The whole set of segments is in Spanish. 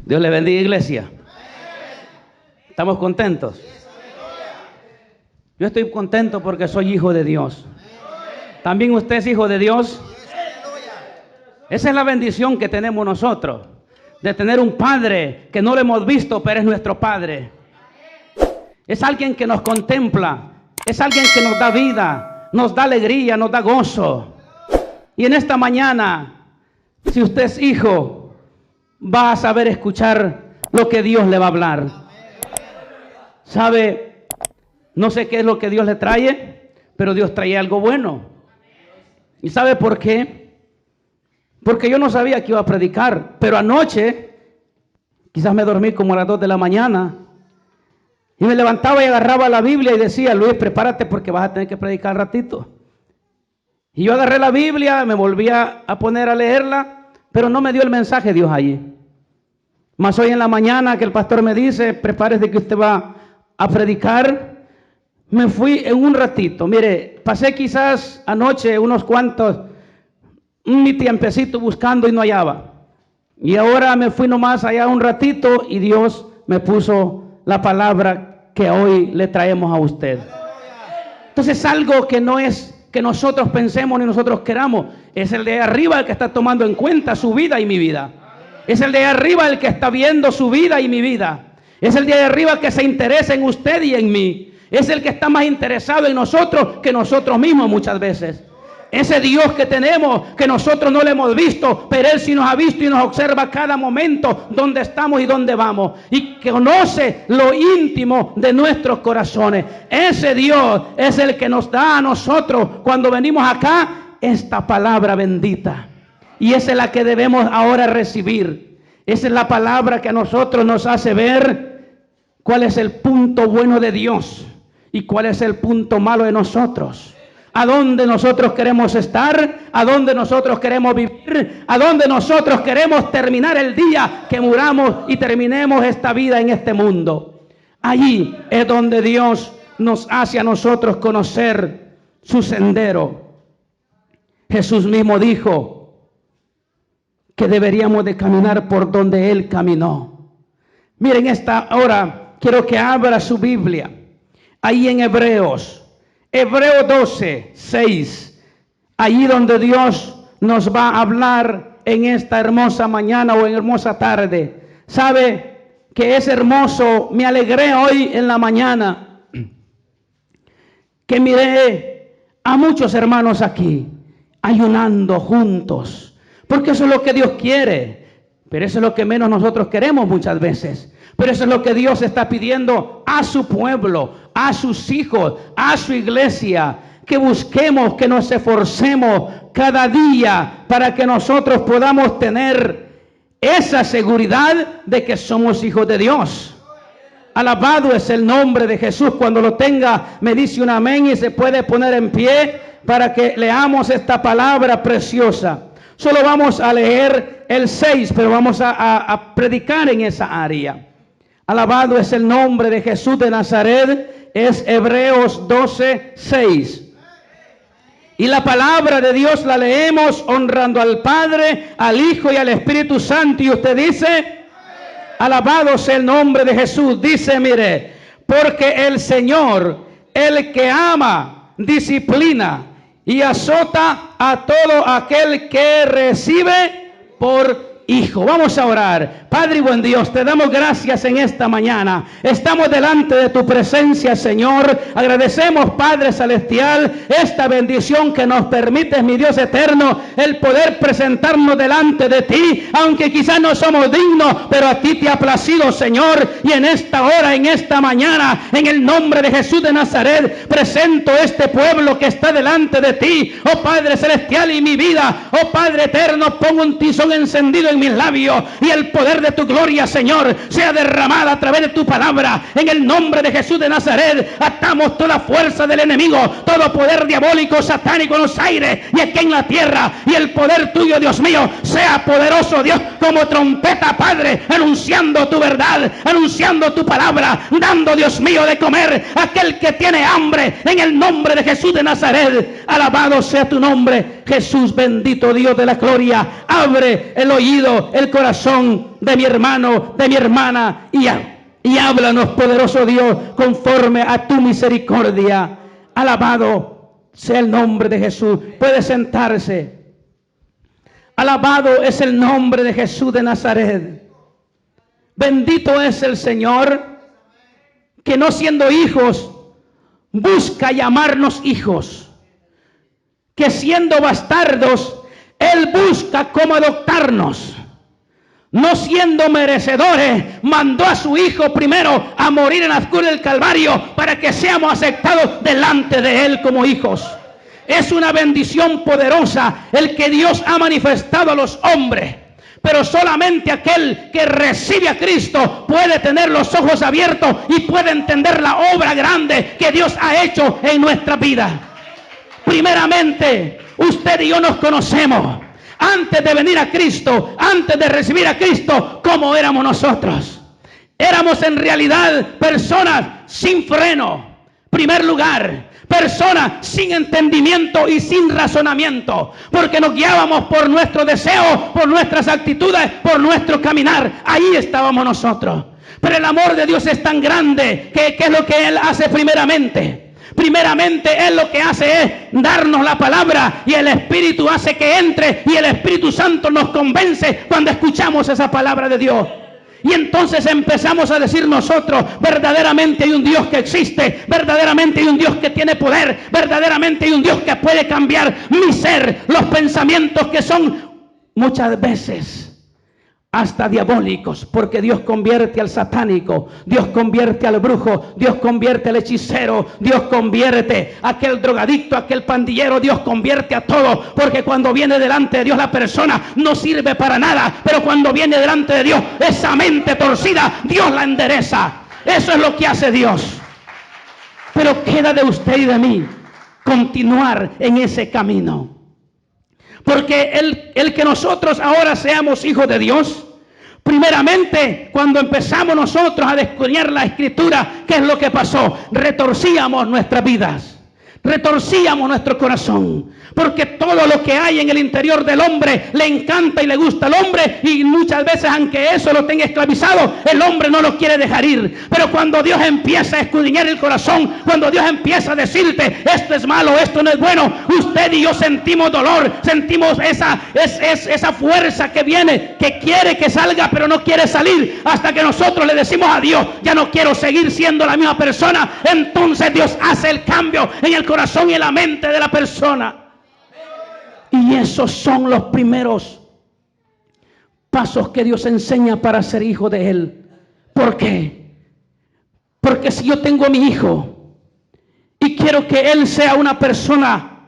Dios le bendiga, iglesia. ¿Estamos contentos? Yo estoy contento porque soy hijo de Dios. ¿También usted es hijo de Dios? Esa es la bendición que tenemos nosotros, de tener un Padre que no lo hemos visto, pero es nuestro Padre. Es alguien que nos contempla, es alguien que nos da vida, nos da alegría, nos da gozo. Y en esta mañana, si usted es hijo, va a saber escuchar lo que Dios le va a hablar. ¿Sabe? No sé qué es lo que Dios le trae, pero Dios trae algo bueno. ¿Y sabe por qué? Porque yo no sabía que iba a predicar, pero anoche, quizás me dormí como a las 2 de la mañana, y me levantaba y agarraba la Biblia y decía: Luis, prepárate porque vas a tener que predicar al ratito. Y yo agarré la Biblia, me volví a poner a leerla, pero no me dio el mensaje Dios allí. Mas hoy en la mañana que el pastor me dice: prepárese que usted va a predicar, me fui en un ratito. Mire, pasé quizás anoche mi tiempecito buscando y no hallaba. Y ahora me fui nomás allá un ratito y Dios me puso la palabra que hoy le traemos a usted. Entonces, algo que no es que nosotros pensemos ni nosotros queramos, es el de arriba el que está tomando en cuenta su vida y mi vida. Es el de arriba el que está viendo su vida y mi vida. Es el de arriba que se interesa en usted y en mí. Es el que está más interesado en nosotros que nosotros mismos muchas veces. Ese Dios que tenemos, que nosotros no le hemos visto, pero Él sí nos ha visto y nos observa cada momento donde estamos y donde vamos, y que conoce lo íntimo de nuestros corazones. Ese Dios es el que nos da a nosotros, cuando venimos acá, esta palabra bendita. Y esa es la que debemos ahora recibir. Esa es la palabra que a nosotros nos hace ver cuál es el punto bueno de Dios y cuál es el punto malo de nosotros. A dónde nosotros queremos estar, a dónde nosotros queremos vivir, a dónde nosotros queremos terminar el día que muramos y terminemos esta vida en este mundo. Allí es donde Dios nos hace a nosotros conocer su sendero. Jesús mismo dijo que deberíamos de caminar por donde Él caminó. Miren, esta hora quiero que abra su Biblia, ahí en Hebreos 12, 6, allí donde Dios nos va a hablar en esta hermosa mañana o en hermosa tarde. ¿Sabe que es hermoso? Me alegré hoy en la mañana que miré a muchos hermanos aquí ayunando juntos, porque eso es lo que Dios quiere, pero eso es lo que menos nosotros queremos muchas veces. Pero eso es lo que Dios está pidiendo a su pueblo, a sus hijos, a su iglesia, que busquemos, que nos esforcemos cada día para que nosotros podamos tener esa seguridad de que somos hijos de Dios. Alabado es el nombre de Jesús. Cuando lo tenga, me dice un amén y se puede poner en pie para que leamos esta palabra preciosa. Solo vamos a leer el 6, pero vamos a predicar en esa área. Alabado es el nombre de Jesús de Nazaret. Es Hebreos 12, 6. Y la palabra de Dios la leemos honrando al Padre, al Hijo y al Espíritu Santo. Y usted dice: alabado sea el nombre de Jesús. Dice, mire, porque el Señor, el que ama, disciplina y azota a todo aquel que recibe por hijo. Vamos a orar. Padre y buen Dios, te damos gracias en esta mañana. Estamos delante de tu presencia, Señor. Agradecemos, Padre Celestial, esta bendición que nos permite, mi Dios eterno, el poder presentarnos delante de ti, aunque quizás no somos dignos, pero a ti te ha placido, Señor. Y en esta hora, en esta mañana, en el nombre de Jesús de Nazaret, presento este pueblo que está delante de ti, oh Padre Celestial, y mi vida, oh Padre eterno, pongo un tizón encendido en mis labios, y el poder de tu gloria, Señor, sea derramada a través de tu palabra. En el nombre de Jesús de Nazaret, atamos toda fuerza del enemigo, todo poder diabólico, satánico en los aires y aquí en la tierra, y el poder tuyo, Dios mío, sea poderoso, Dios, como trompeta, Padre, anunciando tu verdad, anunciando tu palabra, dando, Dios mío, de comer a aquel que tiene hambre, en el nombre de Jesús de Nazaret. Alabado sea tu nombre, Jesús, bendito Dios de la gloria, abre el oído, el corazón de mi hermano, de mi hermana, y háblanos, poderoso Dios, conforme a tu misericordia. Alabado sea el nombre de Jesús. Puede sentarse. Alabado es el nombre de Jesús de Nazaret. Bendito es el Señor, que no siendo hijos, busca llamarnos hijos. Que siendo bastardos, Él busca cómo adoptarnos. No siendo merecedores, mandó a su Hijo primero a morir en la cruz del Calvario para que seamos aceptados delante de Él como hijos. Es una bendición poderosa el que Dios ha manifestado a los hombres. Pero solamente aquel que recibe a Cristo puede tener los ojos abiertos y puede entender la obra grande que Dios ha hecho en nuestra vida. Primeramente, usted y yo nos conocemos. Antes de venir a Cristo, antes de recibir a Cristo, ¿cómo éramos nosotros? Éramos en realidad personas sin freno. Primer lugar, personas sin entendimiento y sin razonamiento, porque nos guiábamos por nuestro deseo, por nuestras actitudes, por nuestro caminar. Ahí estábamos nosotros. Pero el amor de Dios es tan grande que ¿qué es lo que Él hace primeramente? Primeramente Él lo que hace es darnos la palabra, y el Espíritu hace que entre, y el Espíritu Santo nos convence cuando escuchamos esa palabra de Dios. Y entonces empezamos a decir nosotros, verdaderamente hay un Dios que existe, verdaderamente hay un Dios que tiene poder, verdaderamente hay un Dios que puede cambiar mi ser, los pensamientos que son muchas veces hasta diabólicos, porque Dios convierte al satánico, Dios convierte al brujo, Dios convierte al hechicero, Dios convierte a aquel drogadicto, a aquel pandillero, Dios convierte a todo, porque cuando viene delante de Dios la persona no sirve para nada, pero cuando viene delante de Dios, esa mente torcida, Dios la endereza. Eso es lo que hace Dios. Pero queda de usted y de mí continuar en ese camino. Porque el que nosotros ahora seamos hijos de Dios, primeramente cuando empezamos nosotros a descubrir la Escritura, ¿qué es lo que pasó? Retorcíamos nuestras vidas, retorcíamos nuestro corazón, porque todo lo que hay en el interior del hombre le encanta y le gusta al hombre, y muchas veces, aunque eso lo tenga esclavizado, el hombre no lo quiere dejar ir. Pero cuando Dios empieza a escudriñar el corazón, cuando Dios empieza a decirte esto es malo, esto no es bueno, usted y yo sentimos dolor, sentimos esa fuerza que viene, que quiere que salga pero no quiere salir, hasta que nosotros le decimos a Dios, ya no quiero seguir siendo la misma persona. Entonces Dios hace el cambio en el corazón y en la mente de la persona. Y esos son los primeros pasos que Dios enseña para ser hijo de Él. ¿Por qué? Porque si yo tengo a mi hijo y quiero que él sea una persona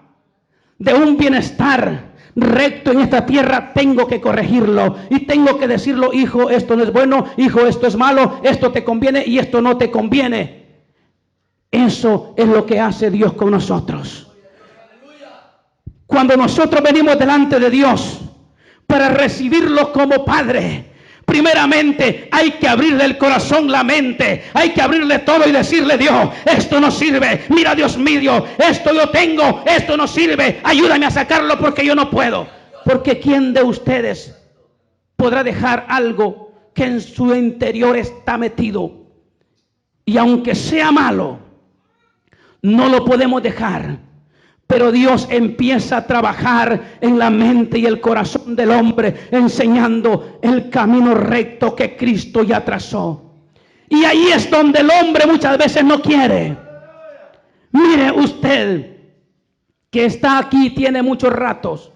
de un bienestar recto en esta tierra, tengo que corregirlo y tengo que decirlo: hijo, esto no es bueno, hijo, esto es malo, esto te conviene y esto no te conviene. Eso es lo que hace Dios con nosotros. Cuando nosotros venimos delante de Dios para recibirlo como Padre, primeramente hay que abrirle el corazón, la mente, hay que abrirle todo y decirle: Dios, esto no sirve, mira Dios mío, esto yo tengo, esto no sirve, ayúdame a sacarlo porque yo no puedo. Porque ¿quién de ustedes podrá dejar algo que en su interior está metido? Y aunque sea malo, no lo podemos dejar. Pero Dios empieza a trabajar en la mente y el corazón del hombre, enseñando el camino recto que Cristo ya trazó. Y ahí es donde el hombre muchas veces no quiere. Mire usted, que está aquí, tiene muchos ratos.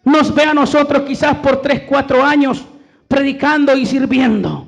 Nos ve a nosotros quizás por 3, 4 años predicando y sirviendo.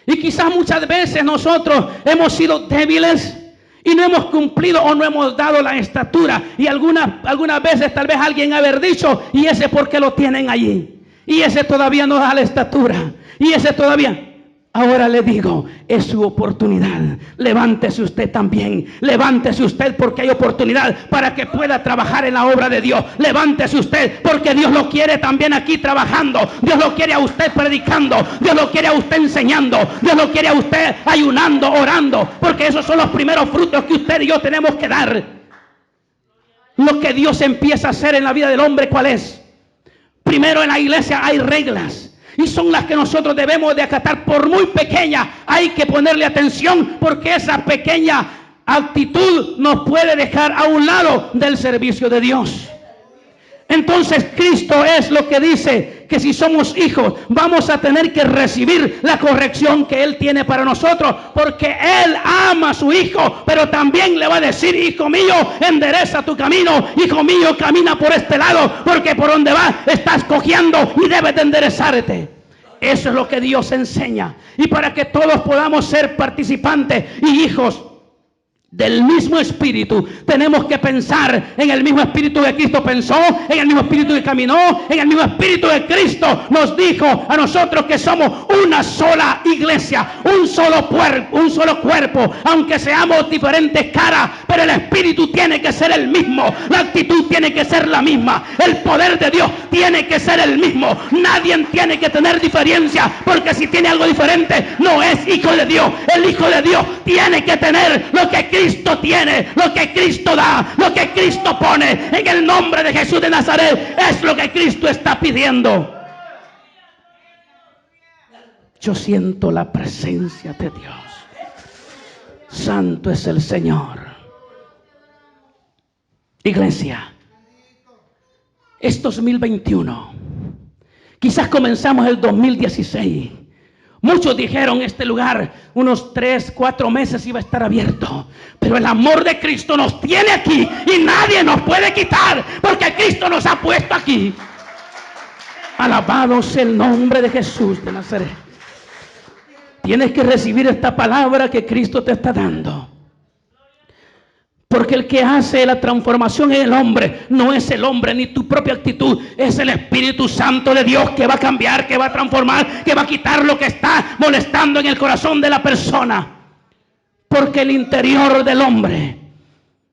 Y quizás muchas veces nosotros hemos sido débiles y no hemos cumplido o no hemos dado la estatura. Y algunas veces tal vez alguien haber dicho: y ese porque lo tienen allí, y ese todavía no da la estatura, y ese todavía. Ahora le digo, es su oportunidad. Levántese usted también. Levántese usted porque hay oportunidad para que pueda trabajar en la obra de Dios. Levántese usted porque Dios lo quiere también aquí trabajando. Dios lo quiere a usted predicando. Dios lo quiere a usted enseñando. Dios lo quiere a usted ayunando, orando. Porque esos son los primeros frutos que usted y yo tenemos que dar. lo que Dios empieza a hacer en la vida del hombre, ¿cuál es? Primero, en la iglesia hay reglas. Y son las que nosotros debemos de acatar. Por muy pequeña, hay que ponerle atención, porque esa pequeña actitud nos puede dejar a un lado del servicio de Dios. Entonces Cristo es lo que dice, que si somos hijos vamos a tener que recibir la corrección que Él tiene para nosotros, porque Él ama a su hijo, pero también le va a decir: hijo mío, endereza tu camino, hijo mío, camina por este lado, porque por donde vas estás cojeando y debes de enderezarte. Eso es lo que Dios enseña. Y para que todos podamos ser participantes y hijos del mismo espíritu, tenemos que pensar en el mismo espíritu que Cristo pensó, en el mismo espíritu que caminó, en el mismo espíritu que Cristo nos dijo a nosotros que somos una sola iglesia, un solo cuerpo, aunque seamos diferentes caras, pero el espíritu tiene que ser el mismo, la actitud tiene que ser la misma, el poder de Dios tiene que ser el mismo. Nadie tiene que tener diferencia, porque si tiene algo diferente no es hijo de Dios. El hijo de Dios tiene que tener lo que Cristo tiene, lo que Cristo da, lo que Cristo pone. En el nombre de Jesús de Nazaret es lo que Cristo está pidiendo. Yo siento la presencia de Dios. Santo es el Señor. Iglesia, es 2021. Quizás comenzamos el 2016. Muchos dijeron este lugar unos 3, 4 meses iba a estar abierto. Pero el amor de Cristo nos tiene aquí y nadie nos puede quitar, porque Cristo nos ha puesto aquí. Alabado sea el nombre de Jesús de Nazaret. Tienes que recibir esta palabra que Cristo te está dando. Porque el que hace la transformación en el hombre no es el hombre ni tu propia actitud, es el Espíritu Santo de Dios que va a cambiar, que va a transformar, que va a quitar lo que está molestando en el corazón de la persona. Porque el interior del hombre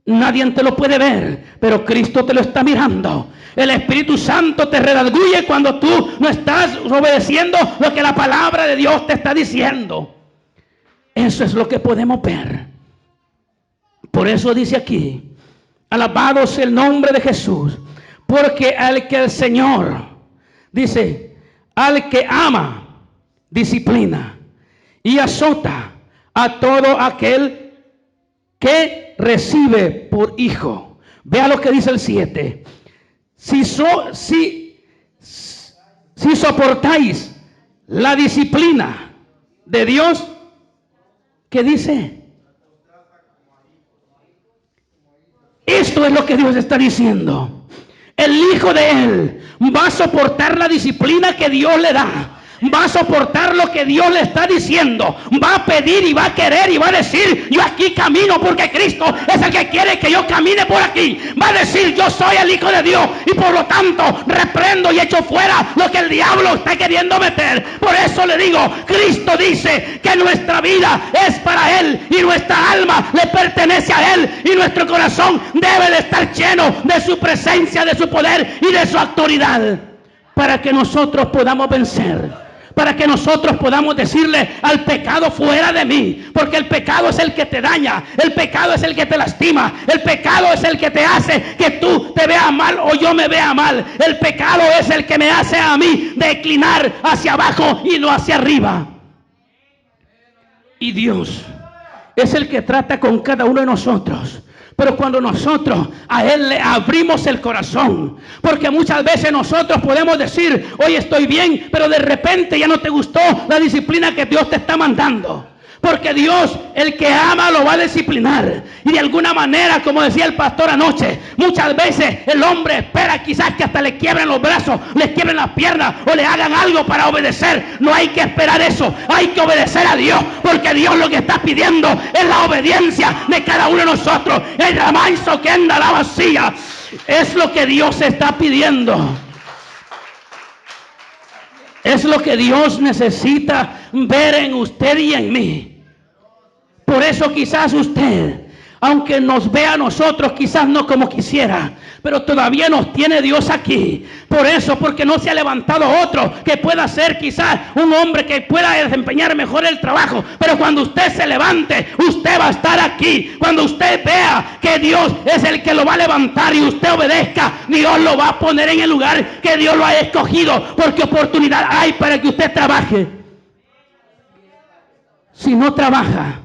nadie te lo puede ver, pero Cristo te lo está mirando. El Espíritu Santo te redarguye cuando tú no estás obedeciendo lo que la palabra de Dios te está diciendo. Eso es lo que podemos ver. Por eso dice aquí: alabado sea el nombre de Jesús, porque al que el Señor, dice, al que ama, disciplina y azota a todo aquel que recibe por hijo. Vea lo que dice el 7. Si soportáis la disciplina de Dios, ¿qué dice? Esto es lo que Dios está diciendo. El hijo de Él va a soportar la disciplina que Dios le da. Va a soportar lo que Dios le está diciendo. Va a pedir y va a querer y va a decir: yo aquí camino porque Cristo es el que quiere que yo camine por aquí. Va a decir: yo soy el hijo de Dios y por lo tanto reprendo y echo fuera lo que el diablo está queriendo meter. Por eso le digo, Cristo dice que nuestra vida es para Él y nuestra alma le pertenece a Él, y nuestro corazón debe de estar lleno de su presencia, de su poder y de su autoridad, para que nosotros podamos vencer. Para que nosotros podamos decirle al pecado: fuera de mí, porque el pecado es el que te daña, el pecado es el que te lastima, el pecado es el que te hace que tú te veas mal o yo me vea mal, el pecado es el que me hace a mí declinar hacia abajo y no hacia arriba. Y Dios es el que trata con cada uno de nosotros. Pero cuando nosotros a Él le abrimos el corazón, porque muchas veces nosotros podemos decir: hoy estoy bien, pero de repente ya no te gustó la disciplina que Dios te está mandando. Porque Dios, el que ama, lo va a disciplinar. Y de alguna manera, como decía el pastor anoche, muchas veces el hombre espera quizás que hasta le quiebren los brazos, le quiebren las piernas o le hagan algo para obedecer. No hay que esperar eso, hay que obedecer a Dios, porque Dios lo que está pidiendo es la obediencia de cada uno de nosotros. El ramanzo que anda la vacía es lo que Dios está pidiendo. Es lo que Dios necesita ver en usted y en mí. Por eso quizás usted Aunque nos vea a nosotros quizás no como quisiera, pero todavía nos tiene Dios aquí. Por eso, porque no se ha levantado otro que pueda ser quizás un hombre que pueda desempeñar mejor el trabajo. Pero cuando usted se levante, usted va a estar aquí. Cuando usted vea que Dios es el que lo va a levantar y usted obedezca, Dios lo va a poner en el lugar que Dios lo ha escogido, porque oportunidad hay para que usted trabaje. Si no trabaja,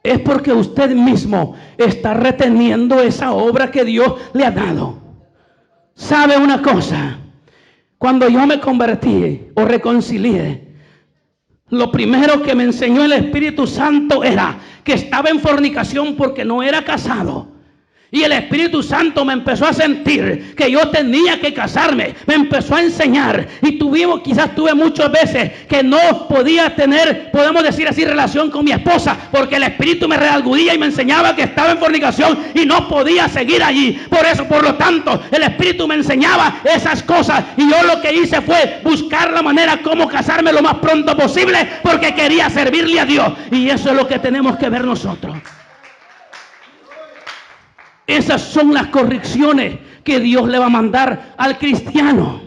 es porque usted mismo está reteniendo esa obra que Dios le ha dado. ¿Sabe una cosa? Cuando yo me convertí o reconcilié, lo primero que me enseñó el Espíritu Santo era que estaba en fornicación porque no era casado. Y el Espíritu Santo me empezó a sentir que yo tenía que casarme. Me empezó a enseñar. Y quizás tuve muchas veces que no podía tener, podemos decir así, relación con mi esposa, porque el Espíritu me redargudía y me enseñaba que estaba en fornicación y no podía seguir allí. Por eso, por lo tanto, el Espíritu me enseñaba esas cosas. Y yo lo que hice fue buscar la manera como casarme lo más pronto posible, porque quería servirle a Dios. Y eso es lo que tenemos que ver nosotros. Esas son las correcciones que Dios le va a mandar al cristiano.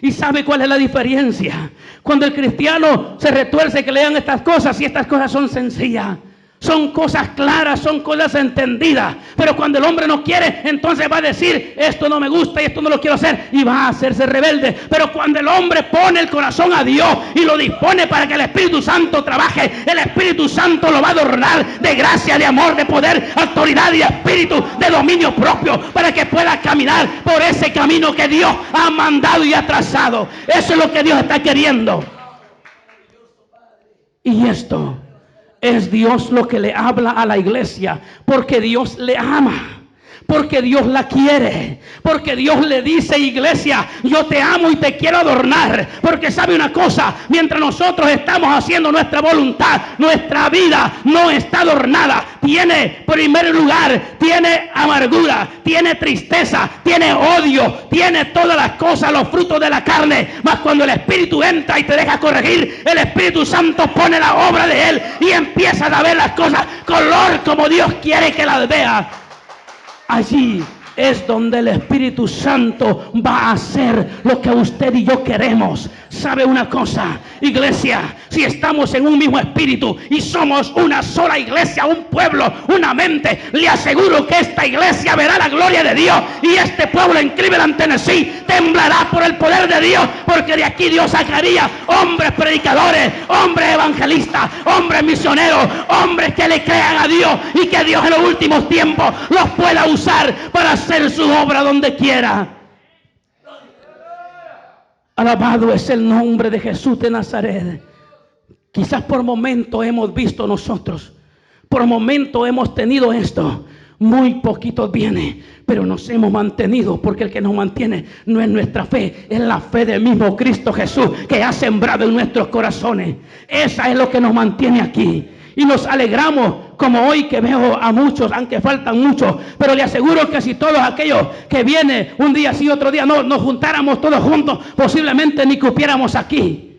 ¿Y sabe cuál es la diferencia? Cuando el cristiano se retuerce, que lean estas cosas, y estas cosas son sencillas, son cosas claras, son cosas entendidas. Pero cuando el hombre no quiere, entonces va a decir, esto no me gusta y esto no lo quiero hacer, y va a hacerse rebelde. Pero cuando el hombre pone el corazón a Dios y lo dispone para que el Espíritu Santo trabaje, el Espíritu Santo lo va a adornar de gracia, de amor, de poder, autoridad y espíritu, de dominio propio, para que pueda caminar por ese camino que Dios ha mandado y ha trazado. Eso es lo que Dios está queriendo. Y esto es Dios lo que le habla a la iglesia, porque Dios le ama, porque Dios la quiere, porque Dios le dice, iglesia, yo te amo y te quiero adornar. Porque sabe una cosa, mientras nosotros estamos haciendo nuestra voluntad, nuestra vida no está adornada. Tiene, en primer lugar, tiene amargura, tiene tristeza, tiene odio, tiene todas las cosas, los frutos de la carne. Mas cuando el Espíritu entra y te deja corregir, el Espíritu Santo pone la obra de Él y empiezas a ver las cosas color como Dios quiere que las vea. Allí es donde el Espíritu Santo va a hacer lo que usted y yo queremos. ¿Sabe una cosa, iglesia? Si estamos en un mismo espíritu y somos una sola iglesia, un pueblo, una mente, le aseguro que esta iglesia verá la gloria de Dios, y este pueblo en Cleveland, Tennessee, temblará por el poder de Dios, porque de aquí Dios sacaría hombres predicadores, hombres evangelistas, hombres misioneros, hombres que le crean a Dios, y que Dios en los últimos tiempos los pueda usar para hacer su obra donde quiera. Alabado es el nombre de Jesús de Nazaret. Quizás por momentos hemos visto nosotros, por momentos hemos tenido esto, muy poquitos viene, pero nos hemos mantenido, porque el que nos mantiene no es nuestra fe, es la fe del mismo Cristo Jesús que ha sembrado en nuestros corazones. Esa es lo que nos mantiene aquí. Y nos alegramos, como hoy que veo a muchos, aunque faltan muchos, pero le aseguro que si todos aquellos que vienen un día sí, otro día no, nos juntáramos todos juntos, posiblemente ni cupiéramos aquí.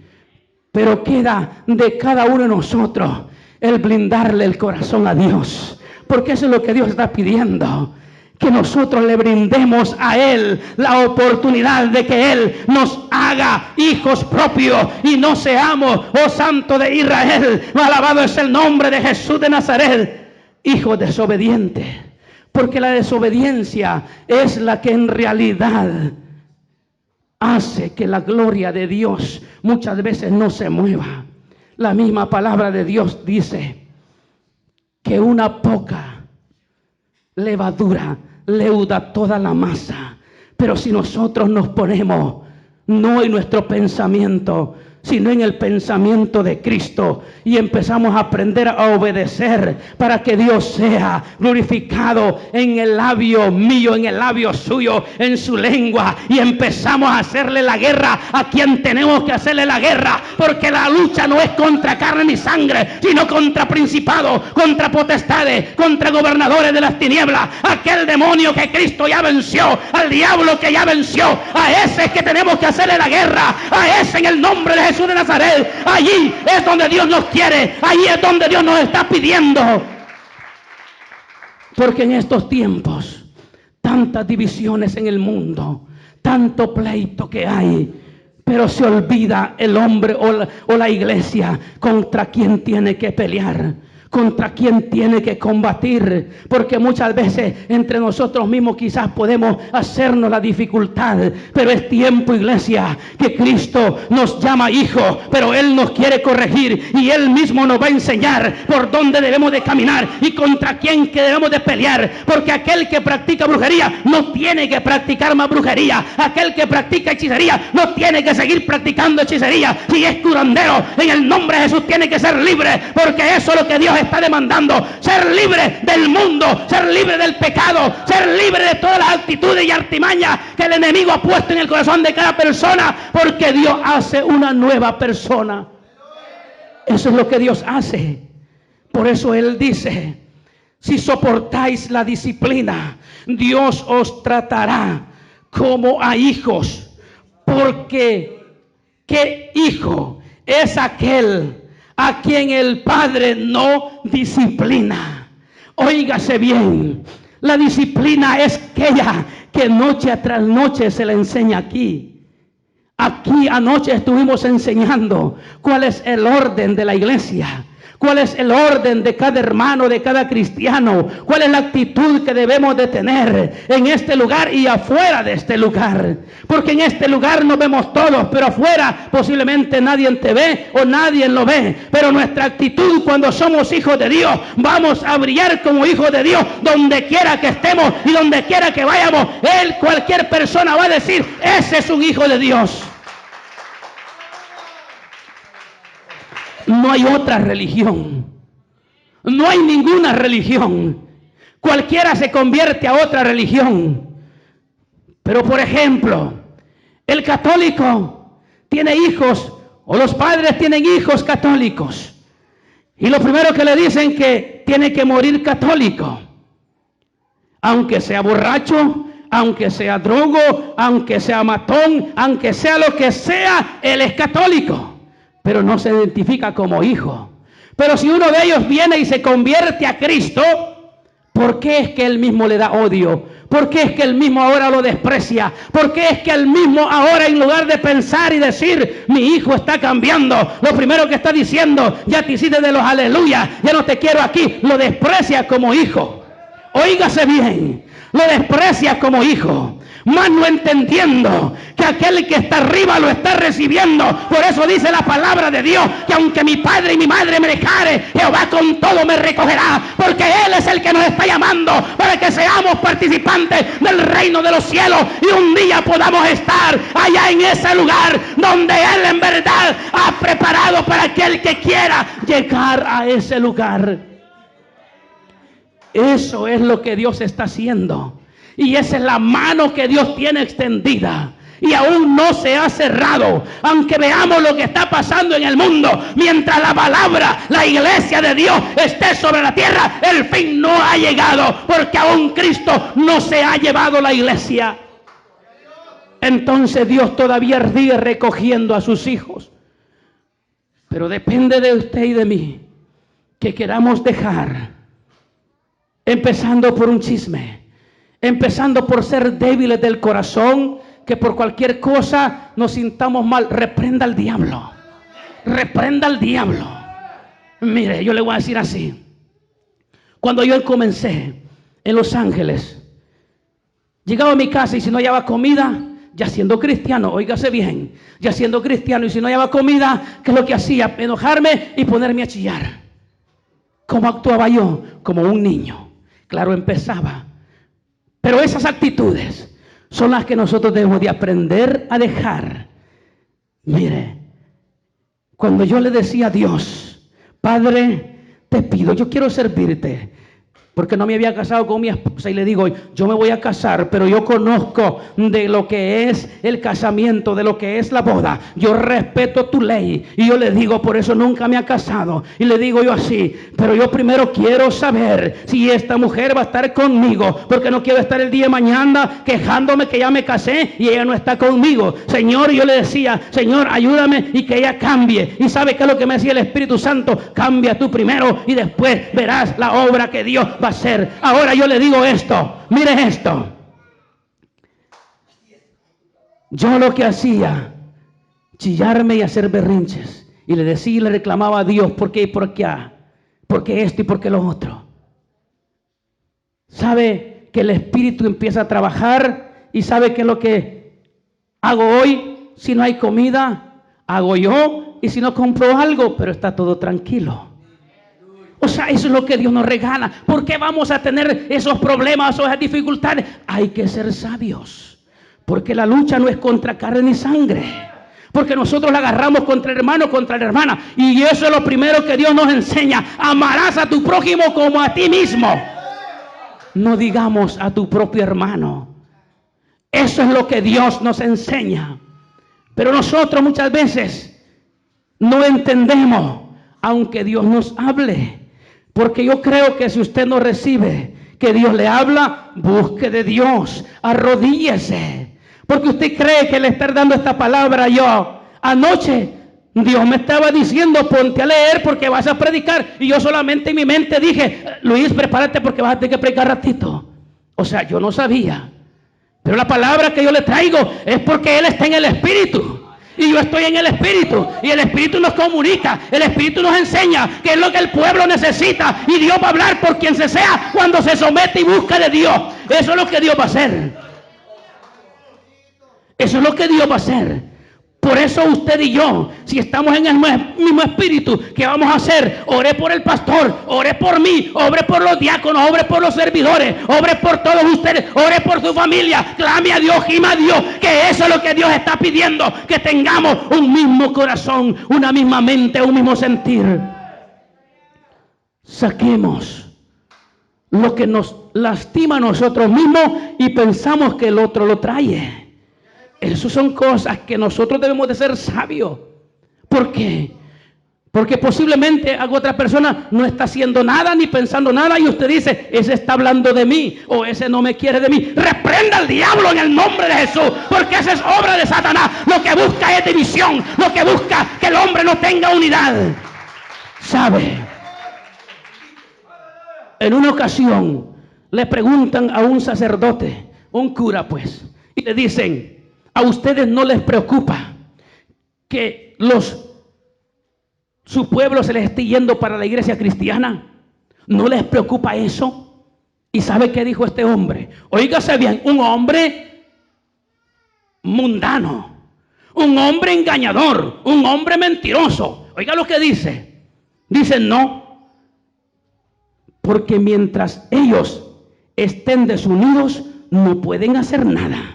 Pero queda de cada uno de nosotros el blindarle el corazón a Dios, porque eso es lo que Dios está pidiendo. Que nosotros le brindemos a Él la oportunidad de que Él nos haga hijos propios y no seamos, oh Santo de Israel, alabado es el nombre de Jesús de Nazaret, hijos desobedientes. Porque la desobediencia es la que en realidad hace que la gloria de Dios muchas veces no se mueva. La misma palabra de Dios dice que una poca levadura leuda toda la masa. Pero si nosotros nos ponemos no en nuestro pensamiento, sino en el pensamiento de Cristo, y empezamos a aprender a obedecer para que Dios sea glorificado en el labio mío, en el labio suyo, en su lengua, y empezamos a hacerle la guerra a quien tenemos que hacerle la guerra, porque la lucha no es contra carne ni sangre, sino contra principados, contra potestades, contra gobernadores de las tinieblas, aquel demonio que Cristo ya venció, al diablo que ya venció. A ese es que tenemos que hacerle la guerra, a ese, en el nombre de Jesús de Nazaret. Allí es donde Dios nos quiere, allí es donde Dios nos está pidiendo. Porque en estos tiempos, tantas divisiones en el mundo, tanto pleito que hay, pero se olvida el hombre o la iglesia contra quien tiene que pelear, contra quien tiene que combatir. Porque muchas veces entre nosotros mismos quizás podemos hacernos la dificultad, pero es tiempo, iglesia, que Cristo nos llama hijos, pero Él nos quiere corregir y Él mismo nos va a enseñar por dónde debemos de caminar y contra quién que debemos de pelear. Porque aquel que practica brujería no tiene que practicar más brujería. Aquel que practica hechicería no tiene que seguir practicando hechicería. Si es curandero, en el nombre de Jesús tiene que ser libre, porque eso es lo que Dios está demandando: ser libre del mundo, ser libre del pecado, ser libre de todas las actitudes y artimañas que el enemigo ha puesto en el corazón de cada persona, porque Dios hace una nueva persona. Eso es lo que Dios hace. Por eso Él dice: si soportáis la disciplina, Dios os tratará como a hijos. Porque ¿qué hijo es aquel a quien el Padre no disciplina? Óigase bien, la disciplina es aquella que noche tras noche se le enseña aquí. Aquí anoche estuvimos enseñando cuál es el orden de la iglesia, cuál es el orden de cada hermano, de cada cristiano, cuál es la actitud que debemos de tener en este lugar y afuera de este lugar. Porque en este lugar nos vemos todos, pero afuera posiblemente nadie te ve o nadie lo ve. Pero nuestra actitud cuando somos hijos de Dios, vamos a brillar como hijos de Dios donde quiera que estemos y donde quiera que vayamos. Cualquier persona va a decir: ese es un hijo de Dios. No hay otra religión, no hay ninguna religión. Cualquiera se convierte a otra religión. Pero por ejemplo, el católico tiene hijos, o los padres tienen hijos católicos, y lo primero que le dicen que tiene que morir católico. Aunque sea borracho, aunque sea drogo, aunque sea matón, aunque sea lo que sea, él es católico, pero no se identifica como hijo. Pero si uno de ellos viene y se convierte a Cristo, ¿por qué es que él mismo le da odio? ¿Por qué es que él mismo ahora lo desprecia? ¿Por qué es que él mismo ahora, en lugar de pensar y decir: mi hijo está cambiando, lo primero que está diciendo: ya te hiciste de los aleluya, ya no te quiero aquí? Lo desprecia como hijo. Óigase bien, lo desprecia como hijo, más no entendiendo que aquel que está arriba lo está recibiendo. Por eso dice la palabra de Dios que aunque mi padre y mi madre me dejare, Jehová con todo me recogerá, porque Él es el que nos está llamando para que seamos participantes del reino de los cielos y un día podamos estar allá en ese lugar donde Él en verdad ha preparado para aquel que quiera llegar a ese lugar. Eso es lo que Dios está haciendo. Y esa es la mano que Dios tiene extendida. Y aún no se ha cerrado. Aunque veamos lo que está pasando en el mundo, mientras la palabra, la iglesia de Dios esté sobre la tierra, el fin no ha llegado. Porque aún Cristo no se ha llevado la iglesia. Entonces Dios todavía sigue recogiendo a sus hijos. Pero depende de usted y de mí que queramos dejar, empezando por un chisme, empezando por ser débiles del corazón, que por cualquier cosa nos sintamos mal. Reprenda al diablo, reprenda al diablo. Mire, yo le voy a decir así: cuando yo comencé en Los Ángeles, llegaba a mi casa y si no hallaba comida, ya siendo cristiano, óigase bien, ya siendo cristiano, y si no hallaba comida, ¿qué es lo que hacía? Enojarme y ponerme a chillar. ¿Cómo actuaba yo? Como un niño. Claro, empezaba. Pero esas actitudes son las que nosotros debemos de aprender a dejar. Mire, cuando yo le decía a Dios: Padre, te pido, yo quiero servirte, porque no me había casado con mi esposa, y le digo: yo me voy a casar, pero yo conozco de lo que es el casamiento, de lo que es la boda. Yo respeto tu ley, y yo le digo, por eso nunca me ha casado. Y le digo yo así: pero yo primero quiero saber si esta mujer va a estar conmigo, porque no quiero estar el día de mañana quejándome que ya me casé y ella no está conmigo. Señor, yo le decía: Señor, ayúdame y que ella cambie. ¿Y sabe qué es lo que me decía el Espíritu Santo? Cambia tú primero y después verás la obra que Dios va va a hacer. Ahora yo le digo esto, mire esto. Yo lo que hacía, chillarme y hacer berrinches. Y le decía y le reclamaba a Dios, ¿por qué y por qué? ¿Por qué esto y por qué lo otro? ¿Sabe que el Espíritu empieza a trabajar? ¿Y sabe qué es lo que hago hoy? Si no hay comida, hago yo. Y si no compro algo, pero está todo tranquilo. O sea, eso es lo que Dios nos regala. ¿Por qué vamos a tener esos problemas o esas dificultades? Hay que ser sabios. Porque la lucha no es contra carne ni sangre. Porque nosotros la agarramos contra el hermano, contra la hermana. Y eso es lo primero que Dios nos enseña. Amarás a tu prójimo como a ti mismo. No digamos a tu propio hermano. Eso es lo que Dios nos enseña. Pero nosotros muchas veces no entendemos, aunque Dios nos hable. Porque yo creo que si usted no recibe que Dios le habla, busque de Dios, arrodíllese. Porque usted cree que le estar dando esta palabra yo. Anoche Dios me estaba diciendo, ponte a leer porque vas a predicar. Y yo solamente en mi mente dije, Luis, prepárate porque vas a tener que predicar ratito. O sea, yo no sabía. Pero la palabra que yo le traigo es porque Él está en el Espíritu. Y yo estoy en el Espíritu. Y el Espíritu nos comunica. El Espíritu nos enseña qué es lo que el pueblo necesita. Y Dios va a hablar por quien se sea cuando se somete y busca de Dios. Eso es lo que Dios va a hacer. Eso es lo que Dios va a hacer. Por eso usted y yo, si estamos en el mismo espíritu, ¿qué vamos a hacer? Ore por el pastor, ore por mí, ore por los diáconos, ore por los servidores, ore por todos ustedes, ore por su familia, clame a Dios, gime a Dios, que eso es lo que Dios está pidiendo, que tengamos un mismo corazón, una misma mente, un mismo sentir. Saquemos lo que nos lastima a nosotros mismos y pensamos que el otro lo trae. Esas son cosas que nosotros debemos de ser sabios. ¿Por qué? Porque posiblemente otra persona no está haciendo nada ni pensando nada y usted dice, ese está hablando de mí o ese no me quiere de mí. Reprenda al diablo en el nombre de Jesús, porque esa es obra de Satanás. Lo que busca es división, lo que busca que el hombre no tenga unidad. ¿Sabe? En una ocasión le preguntan a un sacerdote, un cura pues, y le dicen, ¿a ustedes no les preocupa que su pueblo se les esté yendo para la iglesia cristiana? ¿No les preocupa eso? ¿Y sabe qué dijo este hombre? Óigase bien, un hombre mundano, un hombre engañador, un hombre mentiroso. Oiga lo que dice. Dice no, porque mientras ellos estén desunidos no pueden hacer nada.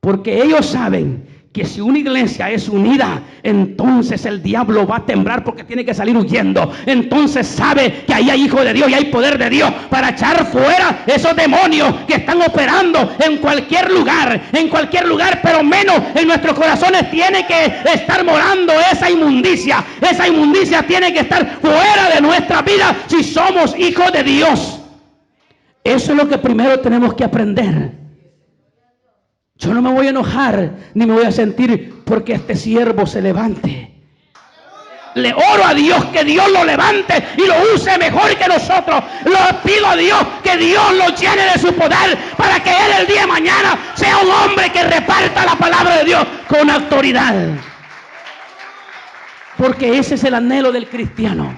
Porque ellos saben que si una iglesia es unida, entonces el diablo va a temblar porque tiene que salir huyendo. Entonces sabe que ahí hay hijo de Dios y hay poder de Dios para echar fuera esos demonios que están operando en cualquier lugar, pero menos en nuestros corazones tiene que estar morando esa inmundicia. Esa inmundicia tiene que estar fuera de nuestra vida si somos hijos de Dios. Eso es lo que primero tenemos que aprender. Yo no me voy a enojar ni me voy a sentir porque este siervo se levante. Le oro a Dios que Dios lo levante y lo use mejor que nosotros. Le pido a Dios que Dios lo llene de su poder para que Él el día de mañana sea un hombre que reparta la palabra de Dios con autoridad. Porque ese es el anhelo del cristiano.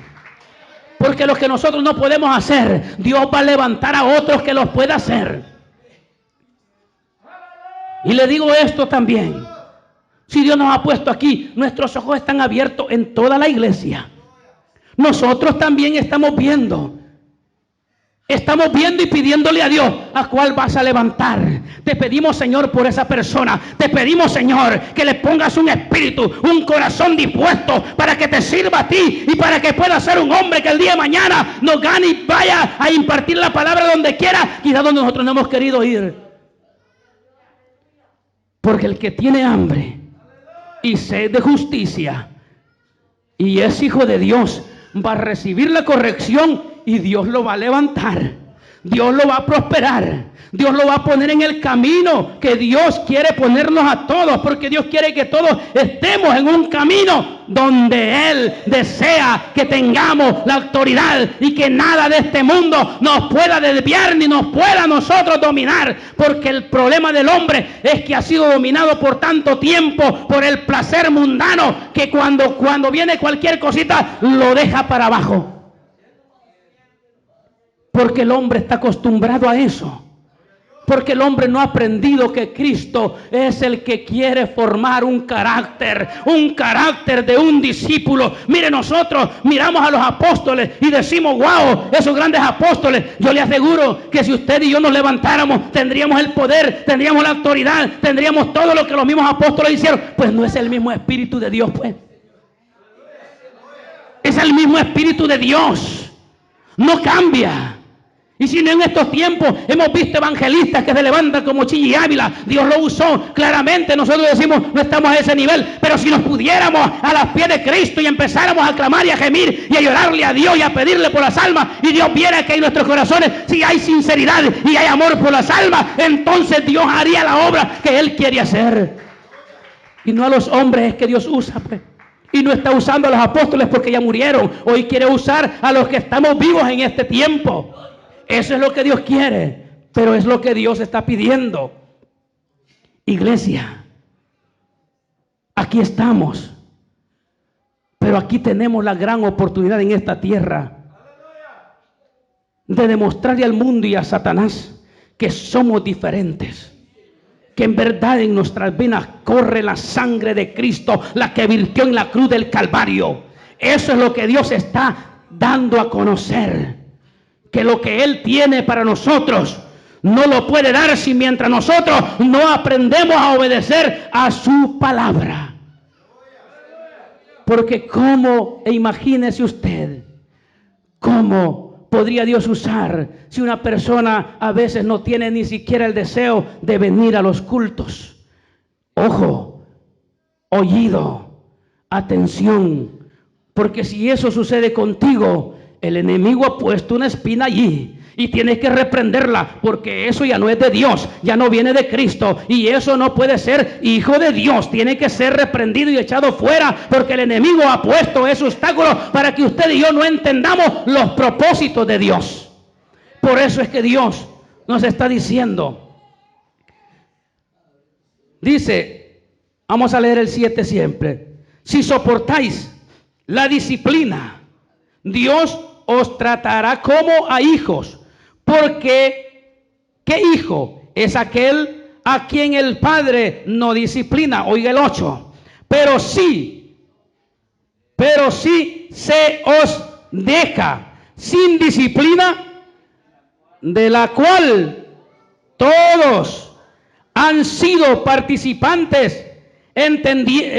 Porque lo que nosotros no podemos hacer, Dios va a levantar a otros que los pueda hacer. Y le digo esto también. Si Dios nos ha puesto aquí, nuestros ojos están abiertos en toda la iglesia. Nosotros también estamos viendo y pidiéndole a Dios, ¿a cuál vas a levantar? Te pedimos, Señor, por esa persona. Te pedimos, Señor, que le pongas un espíritu, un corazón dispuesto para que te sirva a ti y para que pueda ser un hombre que el día de mañana nos gane y vaya a impartir la palabra donde quiera, quizás donde nosotros no hemos querido ir. Porque el que tiene hambre y sed de justicia y es hijo de Dios va a recibir la corrección y Dios lo va a levantar. Dios lo va a prosperar. Dios lo va a poner en el camino que Dios quiere ponernos a todos, porque Dios quiere que todos estemos en un camino donde Él desea que tengamos la autoridad y que nada de este mundo nos pueda desviar ni nos pueda a nosotros dominar, porque el problema del hombre es que ha sido dominado por tanto tiempo por el placer mundano que cuando viene cualquier cosita lo deja para abajo, porque el hombre está acostumbrado a eso. Porque el hombre no ha aprendido que Cristo es el que quiere formar un carácter de un discípulo. Mire, nosotros miramos a los apóstoles y decimos, wow, esos grandes apóstoles. Yo le aseguro que si usted y yo nos levantáramos, tendríamos el poder, tendríamos la autoridad, tendríamos todo lo que los mismos apóstoles hicieron. Pues no es el mismo Espíritu de Dios, pues. Es el mismo Espíritu de Dios. No cambia. Y si no, en estos tiempos hemos visto evangelistas que se levantan como Chilla y Ávila. Dios lo usó claramente. Nosotros decimos, no estamos a ese nivel. Pero si nos pudiéramos a los pies de Cristo y empezáramos a clamar y a gemir y a llorarle a Dios y a pedirle por las almas, y Dios viera que en nuestros corazones, si hay sinceridad y hay amor por las almas, entonces Dios haría la obra que Él quiere hacer. Y no a los hombres es que Dios usa, pues. Y no está usando a los apóstoles porque ya murieron. Hoy quiere usar a los que estamos vivos en este tiempo. Eso es lo que Dios quiere, pero es lo que Dios está pidiendo. Iglesia, aquí estamos, pero aquí tenemos la gran oportunidad en esta tierra de demostrarle al mundo y a Satanás que somos diferentes, que en verdad en nuestras venas corre la sangre de Cristo, la que virtió en la cruz del Calvario. Eso es lo que Dios está dando a conocer. Que lo que Él tiene para nosotros no lo puede dar si mientras nosotros no aprendemos a obedecer a su palabra. Porque imagínese usted, ¿cómo podría Dios usar si una persona a veces no tiene ni siquiera el deseo de venir a los cultos? Ojo, oído, atención, porque si eso sucede contigo, el enemigo ha puesto una espina allí y tienes que reprenderla, porque eso ya no es de Dios, ya no viene de Cristo, y eso no puede ser hijo de Dios. Tiene que ser reprendido y echado fuera, porque el enemigo ha puesto ese obstáculo para que usted y yo no entendamos los propósitos de Dios. Por eso es que Dios nos está diciendo, dice, vamos a leer el 7 siempre: si soportáis la disciplina, Dios os tratará como a hijos, porque ¿qué hijo es aquel a quien el padre no disciplina? Oiga el 8. Pero sí se os deja sin disciplina, de la cual todos han sido participantes,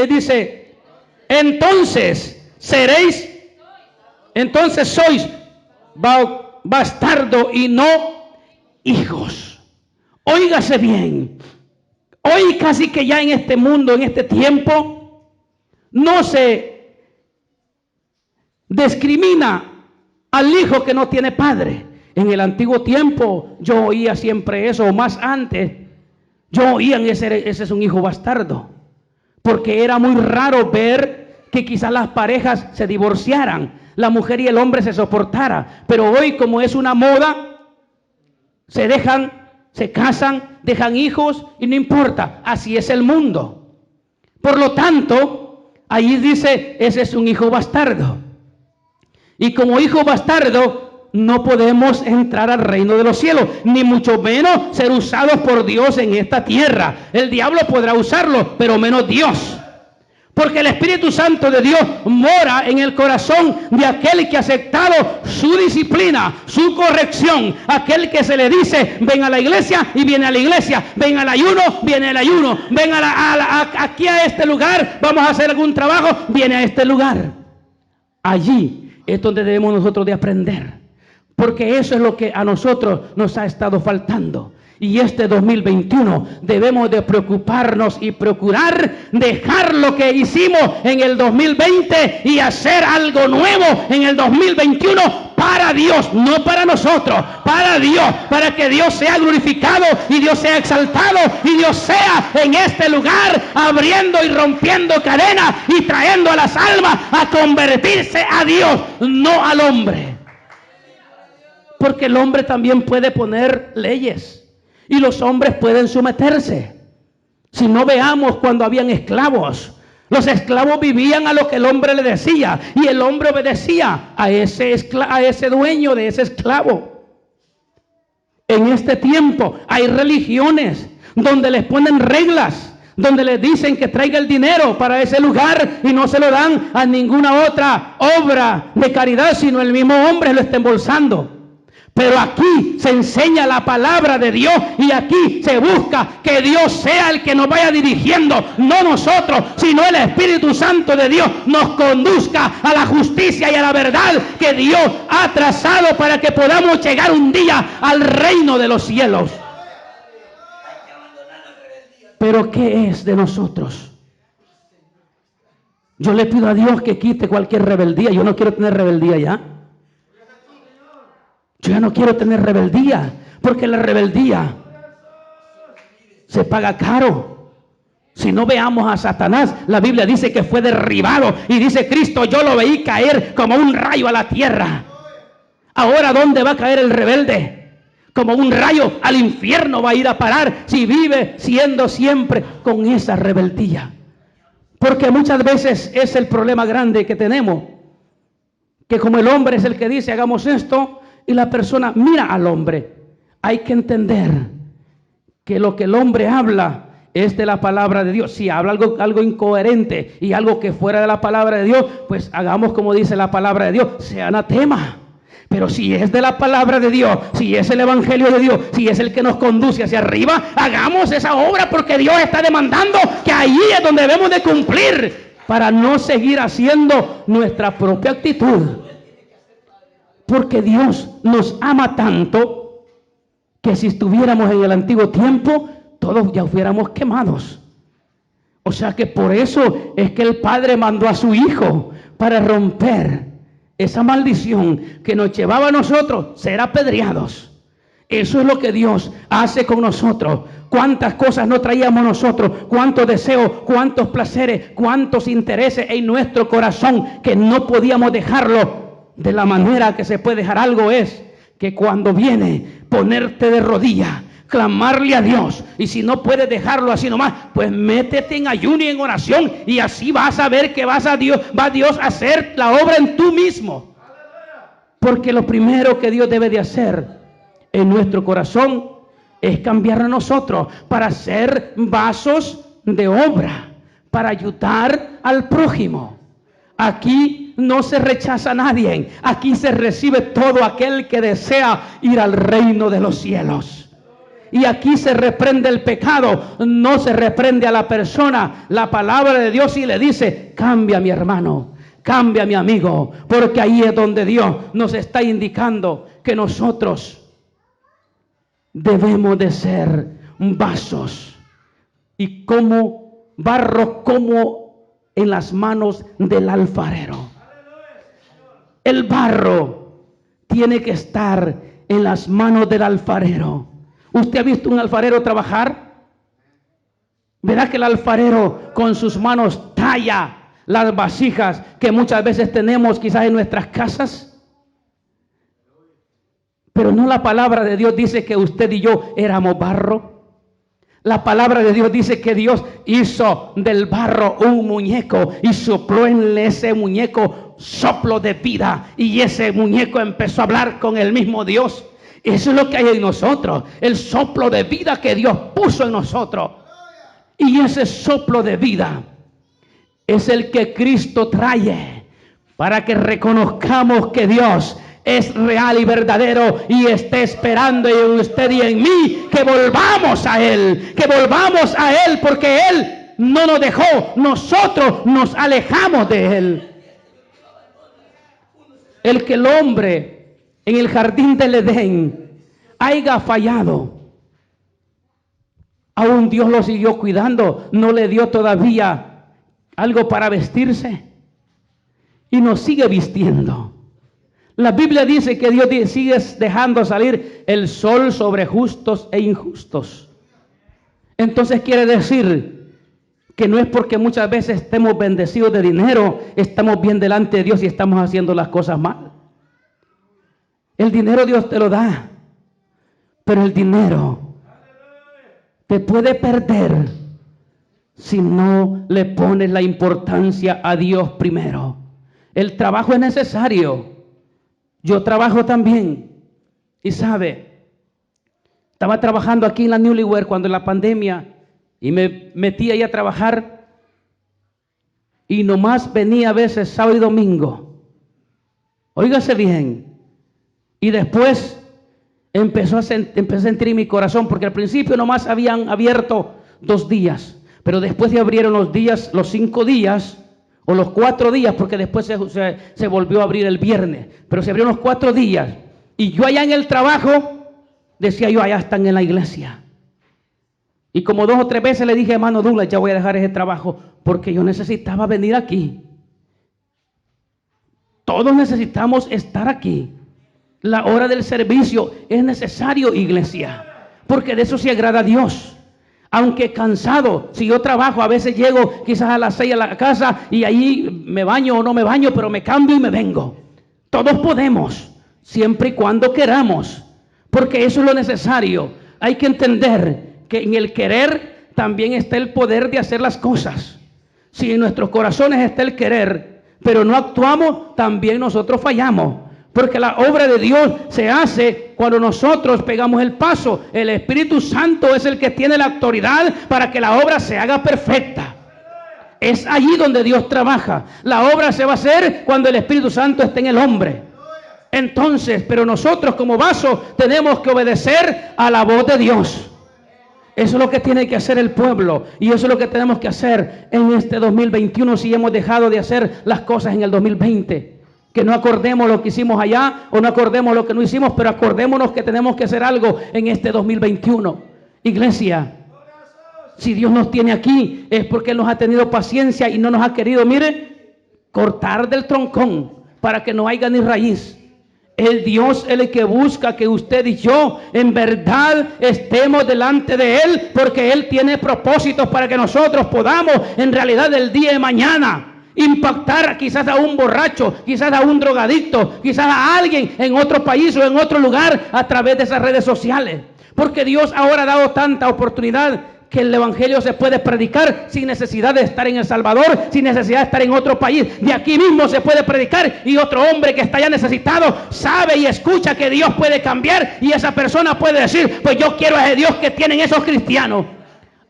dice, entonces sois bastardo y no hijos. Óigase bien. Hoy casi que ya en este mundo, en este tiempo, no se discrimina al hijo que no tiene padre. En el antiguo tiempo yo oía siempre eso, o más antes, yo oía ese es un hijo bastardo, porque era muy raro ver que quizás las parejas se divorciaran, la mujer y el hombre se soportara. Pero hoy, como es una moda, se casan, dejan hijos y no importa, así es el mundo. Por lo tanto, ahí dice, ese es un hijo bastardo. Y como hijo bastardo, no podemos entrar al reino de los cielos, ni mucho menos ser usados por Dios en esta tierra. El diablo podrá usarlo, pero menos Dios. Porque el Espíritu Santo de Dios mora en el corazón de aquel que ha aceptado su disciplina, su corrección. Aquel que se le dice, ven a la iglesia y viene a la iglesia. Ven al ayuno, viene al ayuno. Ven aquí a este lugar, vamos a hacer algún trabajo, viene a este lugar. Allí es donde debemos nosotros de aprender. Porque eso es lo que a nosotros nos ha estado faltando. Y este 2021 debemos de preocuparnos y procurar dejar lo que hicimos en el 2020 y hacer algo nuevo en el 2021 para Dios, no para nosotros, para Dios, para que Dios sea glorificado y Dios sea exaltado y Dios sea en este lugar abriendo y rompiendo cadenas y trayendo a las almas a convertirse a Dios, no al hombre. Porque el hombre también puede poner leyes. Y los hombres pueden someterse. Si no, veamos cuando habían esclavos. Los esclavos vivían a lo que el hombre le decía. Y el hombre obedecía a ese dueño de ese esclavo. En este tiempo hay religiones donde les ponen reglas. Donde les dicen que traiga el dinero para ese lugar y no se lo dan a ninguna otra obra de caridad, sino el mismo hombre lo está embolsando. Pero aquí se enseña la palabra de Dios y aquí se busca que Dios sea el que nos vaya dirigiendo, no nosotros, sino el Espíritu Santo de Dios nos conduzca a la justicia y a la verdad que Dios ha trazado para que podamos llegar un día al reino de los cielos. Pero ¿qué es de nosotros? Yo le pido a Dios que quite cualquier rebeldía. Yo no quiero tener rebeldía ya. Yo ya no quiero tener rebeldía, porque la rebeldía se paga caro. Si no, veamos a Satanás. La Biblia dice que fue derribado y dice Cristo, yo lo veí caer como un rayo a la tierra. Ahora, ¿dónde va a caer el rebelde? Como un rayo al infierno va a ir a parar si vive siendo siempre con esa rebeldía. Porque muchas veces es el problema grande que tenemos, que como el hombre es el que dice hagamos esto, y la persona mira al hombre. Hay que entender que lo que el hombre habla es de la palabra de Dios. Si habla algo incoherente y algo que fuera de la palabra de Dios, pues hagamos como dice la palabra de Dios, sea anatema. Pero si es de la palabra de Dios, si es el evangelio de Dios, si es el que nos conduce hacia arriba, hagamos esa obra, porque Dios está demandando que allí es donde debemos de cumplir para no seguir haciendo nuestra propia actitud. Porque Dios nos ama tanto que si estuviéramos en el antiguo tiempo, todos ya fuéramos quemados. O sea que por eso es que el Padre mandó a su Hijo para romper esa maldición que nos llevaba a nosotros ser apedreados. Eso es lo que Dios hace con nosotros. Cuántas cosas no traíamos nosotros, cuántos deseos, cuántos placeres, cuántos intereses en nuestro corazón que no podíamos dejarlo. De la manera que se puede dejar algo es que cuando viene ponerte de rodillas, clamarle a Dios, y si no puedes dejarlo así nomás, pues métete en ayuno y en oración, y así vas a ver que va Dios a hacer la obra en tú mismo. Porque lo primero que Dios debe de hacer en nuestro corazón es cambiar a nosotros para ser vasos de obra, para ayudar al prójimo. Aquí no se rechaza a nadie. Aquí se recibe todo aquel que desea ir al reino de los cielos. Y aquí se reprende el pecado. No se reprende a la persona. La palabra de Dios sí le dice, cambia mi hermano, cambia mi amigo. Porque ahí es donde Dios nos está indicando que nosotros debemos de ser vasos. Y como barro, como en las manos del alfarero. El barro tiene que estar en las manos del alfarero. ¿Usted ha visto un alfarero trabajar? ¿Verá que el alfarero con sus manos talla las vasijas que muchas veces tenemos quizás en nuestras casas? Pero no, la palabra de Dios dice que usted y yo éramos barro. La palabra de Dios dice que Dios hizo del barro un muñeco y sopló en ese muñeco soplo de vida, y ese muñeco empezó a hablar con el mismo Dios. Eso es lo que hay en nosotros, el soplo de vida que Dios puso en nosotros. Y ese soplo de vida es el que Cristo trae para que reconozcamos que Dios es real y verdadero y está esperando en usted y en mí que volvamos a Él, porque Él no nos dejó, nosotros nos alejamos de Él. El que el hombre en el jardín del Edén haya fallado, Aún Dios lo siguió cuidando, no le dio todavía algo para vestirse y nos sigue vistiendo. La Biblia dice que Dios sigue dejando salir el sol sobre justos e injustos. Entonces quiere decir que no es porque muchas veces estemos bendecidos de dinero, estamos bien delante de Dios y estamos haciendo las cosas mal. El dinero Dios te lo da, pero el dinero te puede perder si no le pones la importancia a Dios primero. El trabajo es necesario. Yo trabajo también. Y sabe, estaba trabajando aquí en la Newlywed cuando en la pandemia y me metí ahí a trabajar y nomás venía a veces sábado y domingo. Óigase bien. Y después empecé a sentir en mi corazón, porque al principio nomás habían abierto 2 días, pero después se abrieron los 5 días o los 4 días, porque después se volvió a abrir el viernes, pero se abrieron los 4 días. Y yo allá en el trabajo, decía yo, allá están en la iglesia. Y como 2 o 3 veces le dije, hermano Douglas, ya voy a dejar ese trabajo, porque yo necesitaba venir aquí. Todos necesitamos estar aquí. La hora del servicio es necesario, iglesia, porque de eso se agrada a Dios. Aunque cansado, si yo trabajo, a veces llego quizás a las 6 a la casa y ahí me baño o no me baño, pero me cambio y me vengo. Todos podemos, siempre y cuando queramos, porque eso es lo necesario. Hay que entender que en el querer también está el poder de hacer las cosas. Si en nuestros corazones está el querer, pero no actuamos, también nosotros fallamos. Porque la obra de Dios se hace cuando nosotros pegamos el paso. El Espíritu Santo es el que tiene la autoridad para que la obra se haga perfecta. Es allí donde Dios trabaja. La obra se va a hacer cuando el Espíritu Santo esté en el hombre. Entonces, pero nosotros como vaso tenemos que obedecer a la voz de Dios. Eso es lo que tiene que hacer el pueblo. Y eso es lo que tenemos que hacer en este 2021 si hemos dejado de hacer las cosas en el 2020. Que no acordemos lo que hicimos allá o no acordemos lo que no hicimos, pero acordémonos que tenemos que hacer algo en este 2021. Iglesia, si Dios nos tiene aquí es porque Él nos ha tenido paciencia y no nos ha querido, mire, cortar del troncón para que no haya ni raíz. El Dios es el que busca que usted y yo en verdad estemos delante de Él, porque Él tiene propósitos para que nosotros podamos en realidad el día de mañana impactar quizás a un borracho, quizás a un drogadicto, quizás a alguien en otro país o en otro lugar a través de esas redes sociales. Porque Dios ahora ha dado tanta oportunidad que el evangelio se puede predicar sin necesidad de estar en El Salvador, sin necesidad de estar en otro país. De aquí mismo se puede predicar y otro hombre que está ya necesitado sabe y escucha que Dios puede cambiar y esa persona puede decir, pues yo quiero a ese Dios que tienen esos cristianos.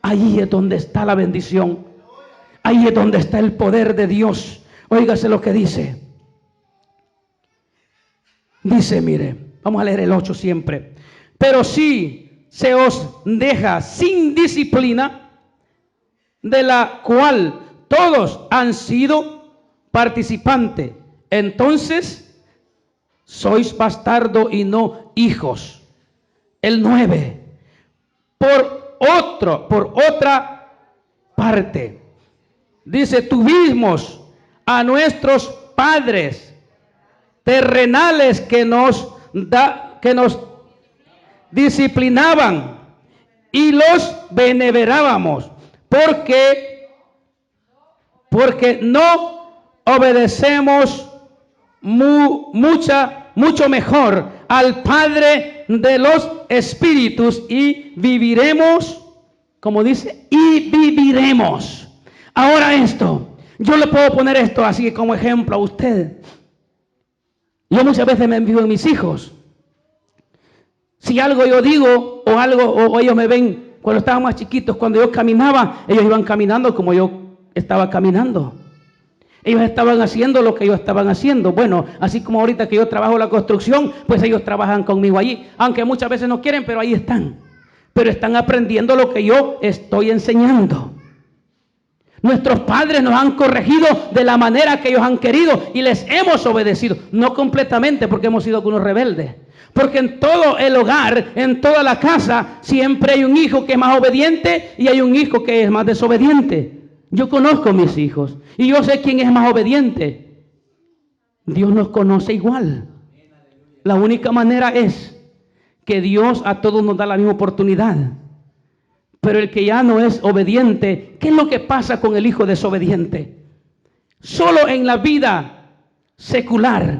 Ahí es donde está la bendición. Ahí es donde está el poder de Dios. Óigase lo que dice. Dice, mire, vamos a leer el 8 siempre. Pero si se os deja sin disciplina, de la cual todos han sido participantes, entonces sois bastardo y no hijos. El 9. Por otra parte, dice, tuvimos a nuestros padres terrenales que nos disciplinaban y los venerábamos, porque no obedecemos mucho mejor al Padre de los espíritus y viviremos, como dice, y viviremos. Ahora esto, yo le puedo poner esto así como ejemplo a usted. Yo muchas veces me envío en mis hijos. Si algo yo digo o ellos me ven cuando estaban más chiquitos, cuando yo caminaba, ellos iban caminando como yo estaba caminando. Ellos estaban haciendo lo que yo estaban haciendo. Bueno, así como ahorita que yo trabajo la construcción, pues ellos trabajan conmigo allí. Aunque muchas veces no quieren, pero ahí están. Pero están aprendiendo lo que yo estoy enseñando. Nuestros padres nos han corregido de la manera que ellos han querido y les hemos obedecido. No completamente porque hemos sido algunos rebeldes. Porque en todo el hogar, en toda la casa, siempre hay un hijo que es más obediente y hay un hijo que es más desobediente. Yo conozco a mis hijos y yo sé quién es más obediente. Dios nos conoce igual. La única manera es que Dios a todos nos da la misma oportunidad. Pero el que ya no es obediente, ¿qué es lo que pasa con el hijo desobediente? Solo en la vida secular,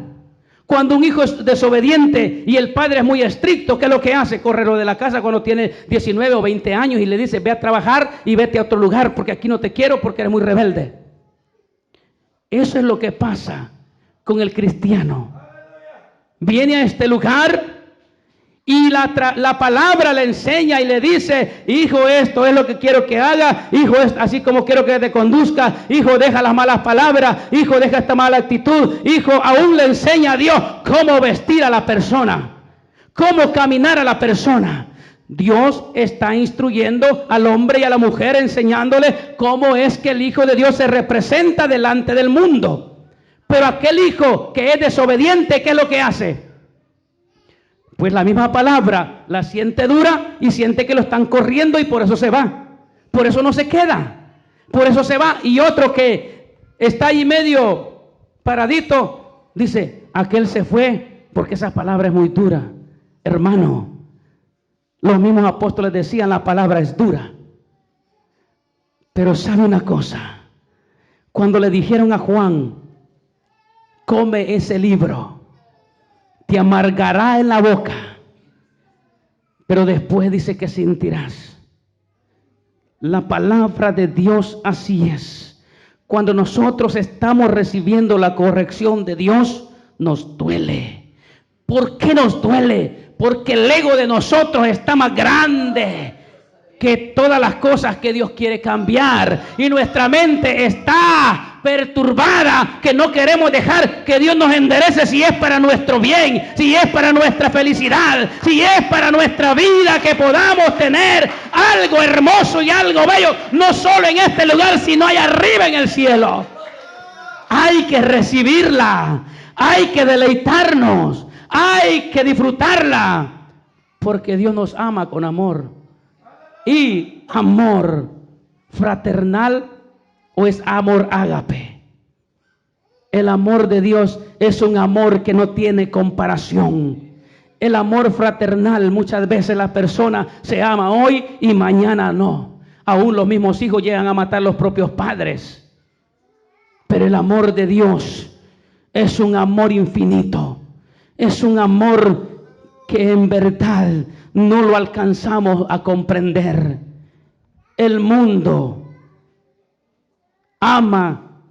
cuando un hijo es desobediente y el padre es muy estricto, ¿qué es lo que hace? Correrlo de la casa cuando tiene 19 o 20 años y le dice, ve a trabajar y vete a otro lugar porque aquí no te quiero porque eres muy rebelde. Eso es lo que pasa con el cristiano. Viene a este lugar y la palabra le enseña y le dice, hijo, esto es lo que quiero que haga, hijo, es así como quiero que te conduzca, hijo, deja las malas palabras, hijo, deja esta mala actitud, hijo, aún le enseña a Dios cómo vestir a la persona, cómo caminar a la persona. Dios está instruyendo al hombre y a la mujer, enseñándole cómo es que el Hijo de Dios se representa delante del mundo. Pero aquel hijo que es desobediente, ¿qué es lo que hace? Pues la misma palabra la siente dura y siente que lo están corriendo y por eso se va. Por eso no se queda. Por eso se va. Y otro que está ahí medio paradito, dice, aquel se fue porque esa palabra es muy dura. Hermano, los mismos apóstoles decían, la palabra es dura. Pero sabe una cosa, cuando le dijeron a Juan, come ese libro, te amargará en la boca, pero después dice que sentirás. La palabra de Dios así es. Cuando nosotros estamos recibiendo la corrección de Dios, nos duele. ¿Por qué nos duele? Porque el ego de nosotros está más grande que todas las cosas que Dios quiere cambiar. Y nuestra mente está perturbada, que no queremos dejar que Dios nos enderece si es para nuestro bien, si es para nuestra felicidad, si es para nuestra vida, que podamos tener algo hermoso y algo bello, no solo en este lugar, sino allá arriba en el cielo. Hay que recibirla, hay que deleitarnos, hay que disfrutarla, porque Dios nos ama con amor. Y amor fraternal o es amor ágape. El amor de Dios es un amor que no tiene comparación. El amor fraternal, muchas veces la persona se ama hoy y mañana no. Aún los mismos hijos llegan a matar a los propios padres. Pero el amor de Dios es un amor infinito. Es un amor que en verdad no lo alcanzamos a comprender. El mundo ama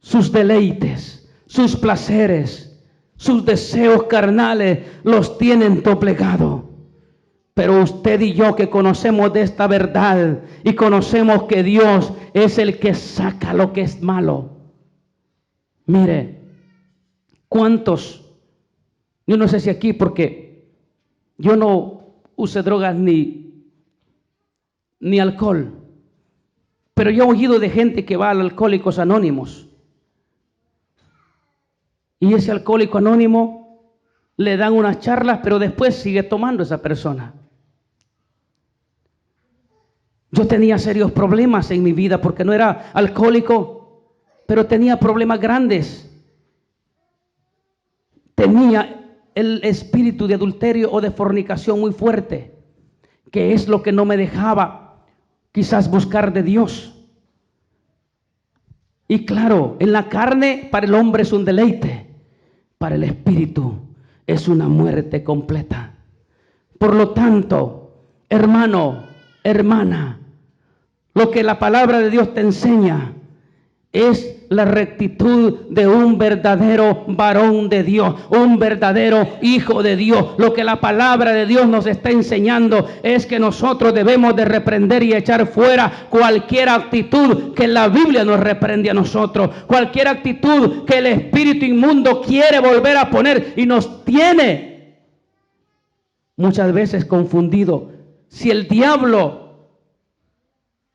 sus deleites, sus placeres, sus deseos carnales, los tienen doblegados. Pero usted y yo que conocemos de esta verdad y conocemos que Dios es el que saca lo que es malo. Mire, ¿cuántos? Yo no sé si aquí, porque yo no use drogas ni alcohol, pero yo he oído de gente que va a Alcohólicos Anónimos y ese alcohólico anónimo le dan unas charlas, pero después sigue tomando esa persona. Yo tenía serios problemas en mi vida porque no era alcohólico, pero tenía problemas grandes. Tenía el espíritu de adulterio o de fornicación muy fuerte, que es lo que no me dejaba quizás buscar de Dios. Y claro, en la carne para el hombre es un deleite, para el espíritu es una muerte completa. Por lo tanto, hermano, hermana, lo que la palabra de Dios te enseña es la rectitud de un verdadero varón de Dios, un verdadero hijo de Dios. Lo que la palabra de Dios nos está enseñando es que nosotros debemos de reprender y echar fuera cualquier actitud que la Biblia nos reprende a nosotros, cualquier actitud que el espíritu inmundo quiere volver a poner y nos tiene muchas veces confundido. Si el diablo,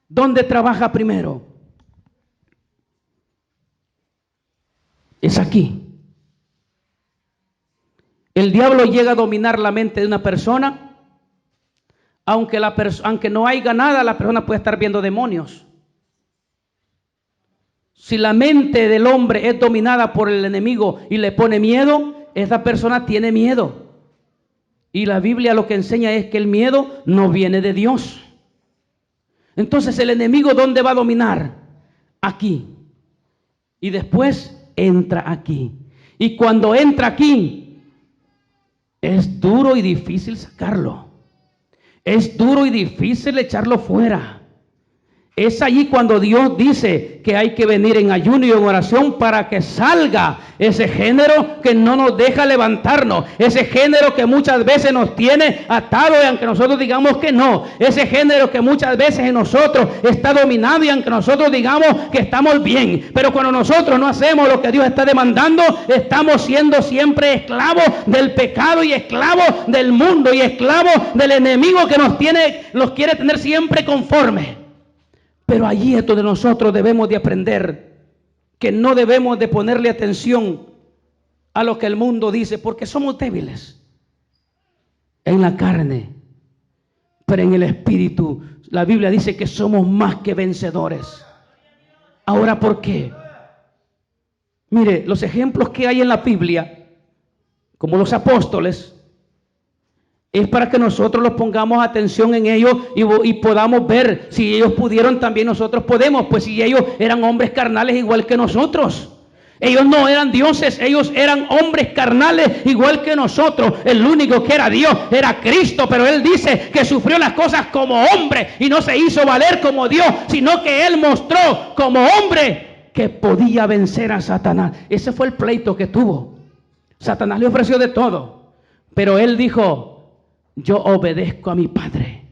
¿dónde trabaja primero? Es aquí. El diablo llega a dominar la mente de una persona, aunque no haya nada, la persona puede estar viendo demonios. Si la mente del hombre es dominada por el enemigo y le pone miedo, esa persona tiene miedo. Y la Biblia lo que enseña es que el miedo no viene de Dios. Entonces el enemigo, ¿dónde va a dominar? Aquí. Y después entra aquí. Y cuando entra aquí, es duro y difícil sacarlo. Es duro y difícil echarlo fuera. Es allí cuando Dios dice que hay que venir en ayuno y en oración para que salga ese género que no nos deja levantarnos, ese género que muchas veces nos tiene atados y aunque nosotros digamos que no, ese género que muchas veces en nosotros está dominado y aunque nosotros digamos que estamos bien, pero cuando nosotros no hacemos lo que Dios está demandando, estamos siendo siempre esclavos del pecado y esclavos del mundo y esclavos del enemigo que nos quiere tener siempre conformes. Pero allí es donde nosotros debemos de aprender que no debemos de ponerle atención a lo que el mundo dice, porque somos débiles en la carne, pero en el espíritu la Biblia dice que somos más que vencedores. Ahora, ¿por qué? Mire, los ejemplos que hay en la Biblia, como los apóstoles, es para que nosotros los pongamos atención en ellos y podamos ver si ellos pudieron, también nosotros podemos. Pues si ellos eran hombres carnales igual que nosotros. Ellos no eran dioses, ellos eran hombres carnales igual que nosotros. El único que era Dios era Cristo, pero Él dice que sufrió las cosas como hombre y no se hizo valer como Dios, sino que Él mostró como hombre que podía vencer a Satanás. Ese fue el pleito que tuvo. Satanás le ofreció de todo, pero Él dijo: yo obedezco a mi Padre.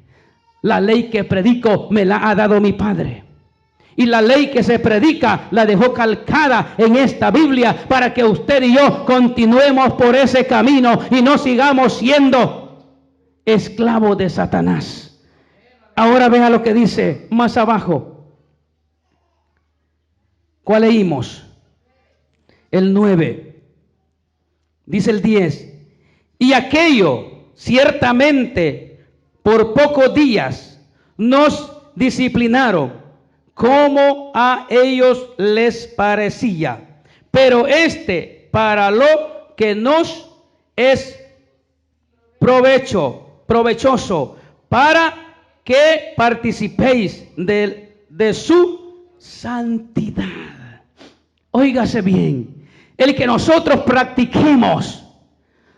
La ley que predico me la ha dado mi Padre. Y la ley que se predica la dejó calcada en esta Biblia para que usted y yo continuemos por ese camino y no sigamos siendo esclavos de Satanás. Ahora vea lo que dice más abajo. ¿Cuál leímos? El 9. Dice el 10. Y aquello ciertamente por pocos días nos disciplinaron como a ellos les parecía, pero para lo que nos es provechoso, para que participéis de su santidad. Óigase bien, el que nosotros practiquemos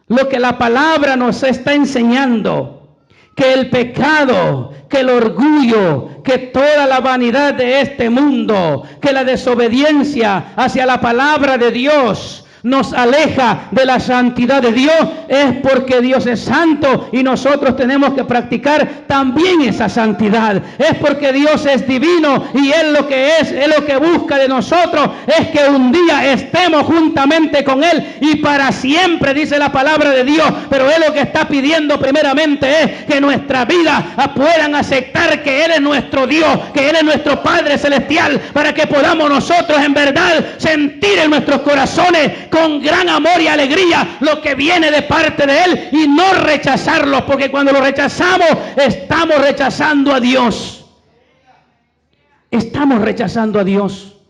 lo que la palabra nos está enseñando, que el pecado, que el orgullo, que toda la vanidad de este mundo, que la desobediencia hacia la palabra de Dios nos aleja de la santidad de Dios, es porque Dios es santo y nosotros tenemos que practicar también esa santidad. Es porque Dios es divino y Él lo que busca de nosotros es que un día estemos juntamente con Él y para siempre, dice la palabra de Dios. Pero Él lo que está pidiendo primeramente es que nuestra vida puedan aceptar que Él es nuestro Dios, que Él es nuestro Padre Celestial, para que podamos nosotros en verdad sentir en nuestros corazones con gran amor y alegría lo que viene de parte de Él y no rechazarlo, porque cuando lo rechazamos estamos rechazando a Dios. Estamos rechazando a Dios.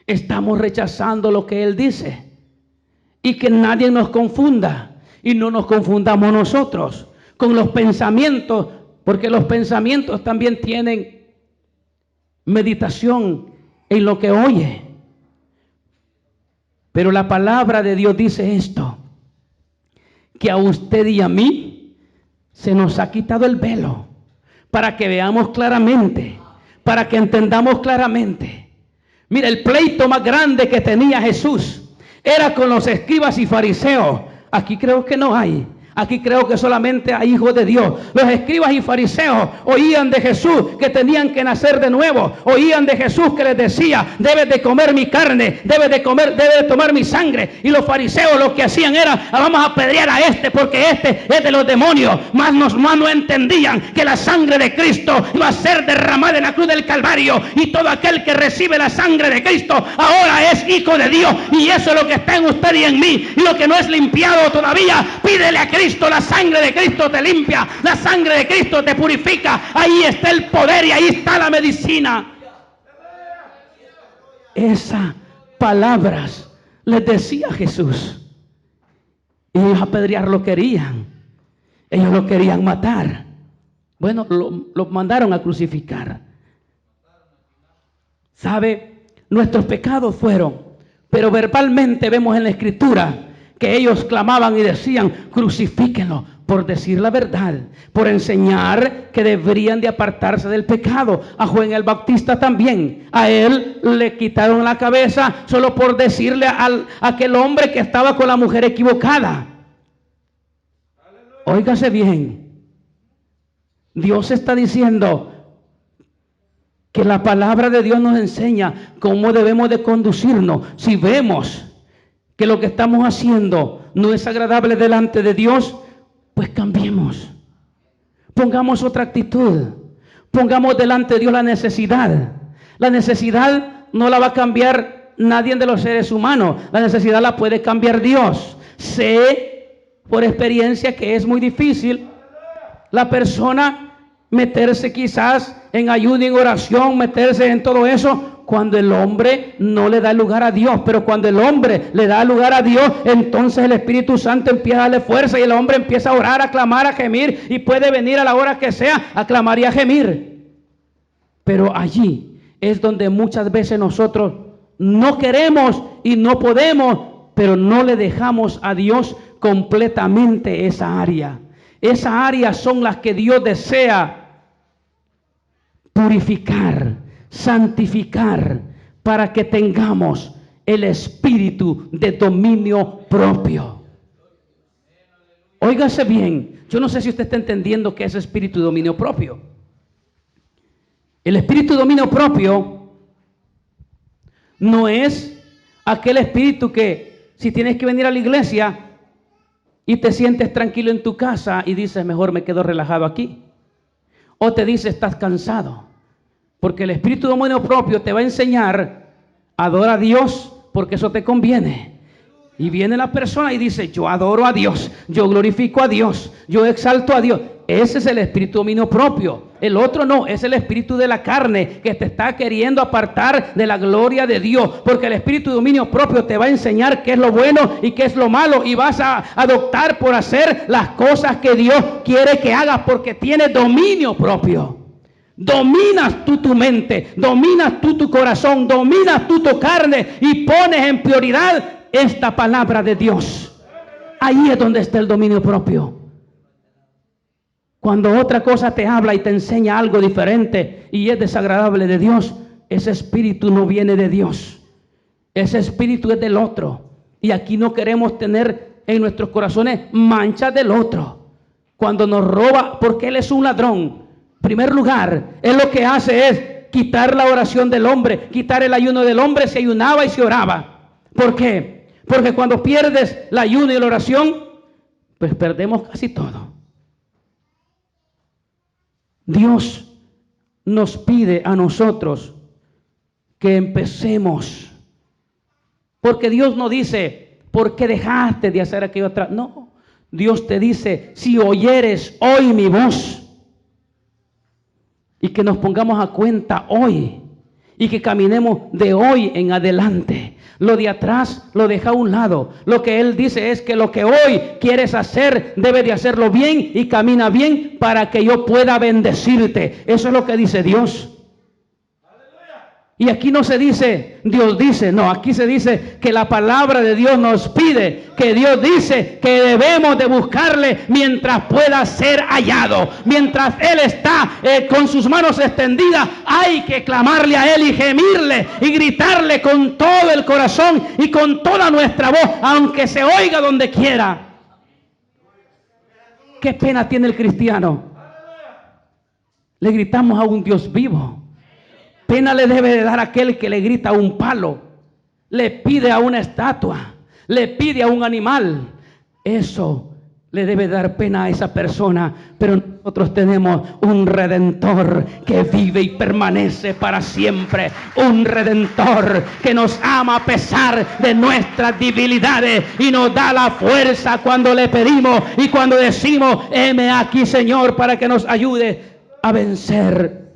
Estamos rechazando lo que Él dice. Y que nadie nos confunda y no nos confundamos nosotros con los pensamientos, porque los pensamientos también tienen meditación en lo que oye. Pero la palabra de Dios dice esto, que a usted y a mí se nos ha quitado el velo para que veamos claramente, para que entendamos claramente. Mira, el pleito más grande que tenía Jesús era con los escribas y fariseos. Aquí creo que no hay. Aquí creo que solamente hay hijos de Dios. Los escribas y fariseos oían de Jesús que tenían que nacer de nuevo. Oían de Jesús que les decía: debes de comer mi carne, debes de tomar mi sangre. Y los fariseos lo que hacían era: vamos a apedrear a este porque este es de los demonios. Más no entendían que la sangre de Cristo iba a ser derramada en la cruz del Calvario, y todo aquel que recibe la sangre de Cristo ahora es hijo de Dios. Y eso es lo que está en usted y en mí. Y lo que no es limpiado todavía, pídele a Cristo. La sangre de Cristo te limpia, la sangre de Cristo te purifica. Ahí está el poder y ahí está la medicina. Esas palabras les decía Jesús. Y ellos apedrear lo querían. Ellos lo querían matar. Bueno, lo mandaron a crucificar. ¿Sabe? Nuestros pecados fueron, pero verbalmente vemos en la Escritura que ellos clamaban y decían: crucifíquenlo, por decir la verdad, por enseñar que deberían de apartarse del pecado. A Juan el Bautista también, a él le quitaron la cabeza solo por decirle a aquel hombre que estaba con la mujer equivocada. Óigase bien, Dios está diciendo que la palabra de Dios nos enseña cómo debemos de conducirnos. Si vemos que lo que estamos haciendo no es agradable delante de Dios, pues cambiemos. Pongamos otra actitud. Pongamos delante de Dios la necesidad. La necesidad no la va a cambiar nadie de los seres humanos. La necesidad la puede cambiar Dios. Sé por experiencia que es muy difícil la persona meterse quizás en ayuno y en oración, meterse en todo eso, cuando el hombre no le da lugar a Dios. Pero cuando el hombre le da lugar a Dios, entonces el Espíritu Santo empieza a darle fuerza y el hombre empieza a orar, a clamar, a gemir, y puede venir a la hora que sea a clamar y a gemir. Pero allí es donde muchas veces nosotros no queremos y no podemos, pero no le dejamos a Dios completamente esa área. Esas áreas son las que Dios desea purificar, santificar, para que tengamos el espíritu de dominio propio. Óigase bien, yo no sé si usted está entendiendo qué es espíritu de dominio propio. El espíritu de dominio propio no es aquel espíritu que si tienes que venir a la iglesia y te sientes tranquilo en tu casa y dices: mejor me quedo relajado aquí. O te dice: estás cansado. Porque el espíritu de dominio propio te va a enseñar: adora a Dios porque eso te conviene. Y viene la persona y dice: yo adoro a Dios, yo glorifico a Dios, yo exalto a Dios. Ese es el espíritu de dominio propio. El otro no, es el espíritu de la carne que te está queriendo apartar de la gloria de Dios. Porque el espíritu de dominio propio te va a enseñar qué es lo bueno y qué es lo malo, y vas a adoptar por hacer las cosas que Dios quiere que hagas, porque tienes dominio propio. Dominas tú tu mente, dominas tú tu corazón, dominas tú tu carne y pones en prioridad esta palabra de Dios. Ahí es donde está el dominio propio. Cuando otra cosa te habla y te enseña algo diferente y es desagradable de Dios, ese espíritu no viene de Dios. Ese espíritu es del otro. Y aquí no queremos tener en nuestros corazones manchas del otro. Cuando nos roba, porque él es un ladrón. En primer lugar, él lo que hace es quitar la oración del hombre, quitar el ayuno del hombre. Se ayunaba y se oraba. ¿Por qué? Porque cuando pierdes el ayuno y la oración, pues perdemos casi todo. Dios nos pide a nosotros que empecemos. Porque Dios no dice: ¿por qué dejaste de hacer aquello atrás? No, Dios te dice: si oyeres hoy mi voz. Y que nos pongamos a cuenta hoy y que caminemos de hoy en adelante. Lo de atrás lo deja a un lado. Lo que Él dice es que lo que hoy quieres hacer, debes de hacerlo bien y camina bien para que yo pueda bendecirte. Eso es lo que dice Dios. Y aquí no se dice, Dios dice, no, aquí se dice que la palabra de Dios nos pide, que Dios dice que debemos de buscarle mientras pueda ser hallado. Mientras Él está con sus manos extendidas, hay que clamarle a Él y gemirle y gritarle con todo el corazón y con toda nuestra voz, aunque se oiga donde quiera. ¿Qué pena tiene el cristiano? Le gritamos a un Dios vivo. Pena le debe de dar aquel que le grita a un palo, le pide a una estatua, le pide a un animal. Eso le debe dar pena a esa persona, pero nosotros tenemos un Redentor que vive y permanece para siempre. Un Redentor que nos ama a pesar de nuestras debilidades y nos da la fuerza cuando le pedimos y cuando decimos: heme aquí, Señor, para que nos ayude a vencer.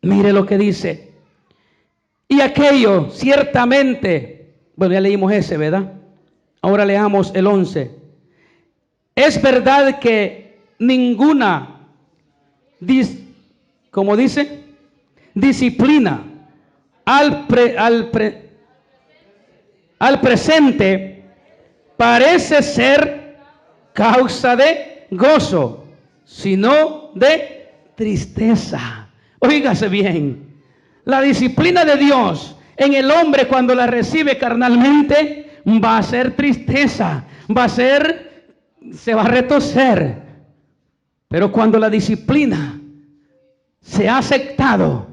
Mire lo que dice: y aquello ciertamente, bueno, ya leímos ese, ¿verdad? Ahora leamos el 11. Es verdad que ninguna, como dice, disciplina al presente parece ser causa de gozo, sino de tristeza. Óigase bien, la disciplina de Dios en el hombre cuando la recibe carnalmente va a ser tristeza, se va a retorcer. Pero cuando la disciplina se ha aceptado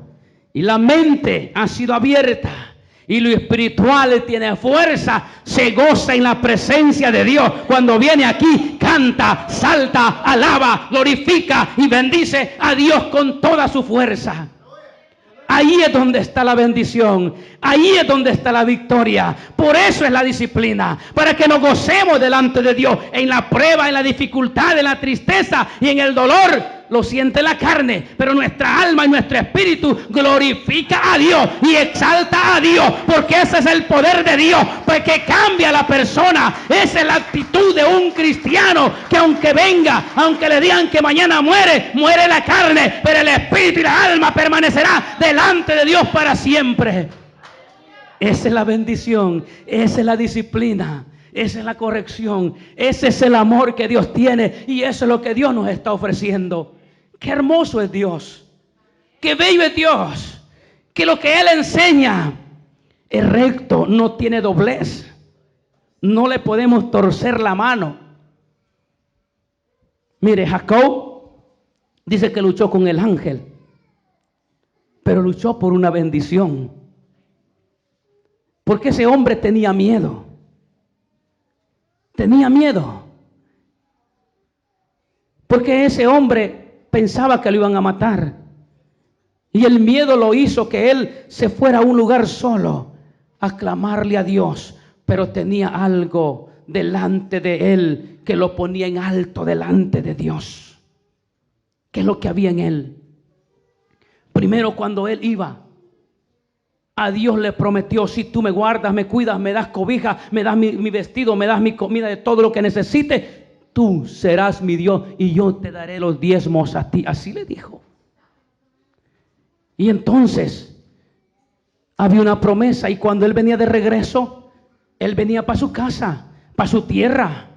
y la mente ha sido abierta y lo espiritual tiene fuerza, se goza en la presencia de Dios. Cuando viene aquí, canta, salta, alaba, glorifica y bendice a Dios con toda su fuerza. Ahí es donde está la bendición, ahí es donde está la victoria. Por eso es la disciplina, para que nos gocemos delante de Dios en la prueba, en la dificultad, en la tristeza y en el dolor. Lo siente la carne, pero nuestra alma y nuestro espíritu glorifica a Dios y exalta a Dios, porque ese es el poder de Dios, porque cambia a la persona. Esa es la actitud de un cristiano, que aunque venga, aunque le digan que mañana muere la carne, pero el espíritu y la alma permanecerá delante de Dios para siempre. Esa es la bendición, esa es la disciplina, esa es la corrección, ese es el amor que Dios tiene y eso es lo que Dios nos está ofreciendo. Qué hermoso es Dios, qué bello es Dios, que lo que Él enseña es recto, no tiene doblez, no le podemos torcer la mano. Mire, Jacob dice que luchó con el ángel, pero luchó por una bendición, porque ese hombre tenía miedo. Tenía miedo, porque ese hombre pensaba que lo iban a matar, y el miedo lo hizo que él se fuera a un lugar solo a clamarle a Dios, pero tenía algo delante de él que lo ponía en alto delante de Dios. ¿Qué es lo que había en él? Primero, cuando él iba, a Dios le prometió: si tú me guardas, me cuidas, me das cobija, me das mi vestido, me das mi comida, de todo lo que necesite, tú serás mi Dios y yo te daré los diezmos a ti. Así le dijo. Y entonces había una promesa, y cuando él venía de regreso, él venía para su casa, para su tierra,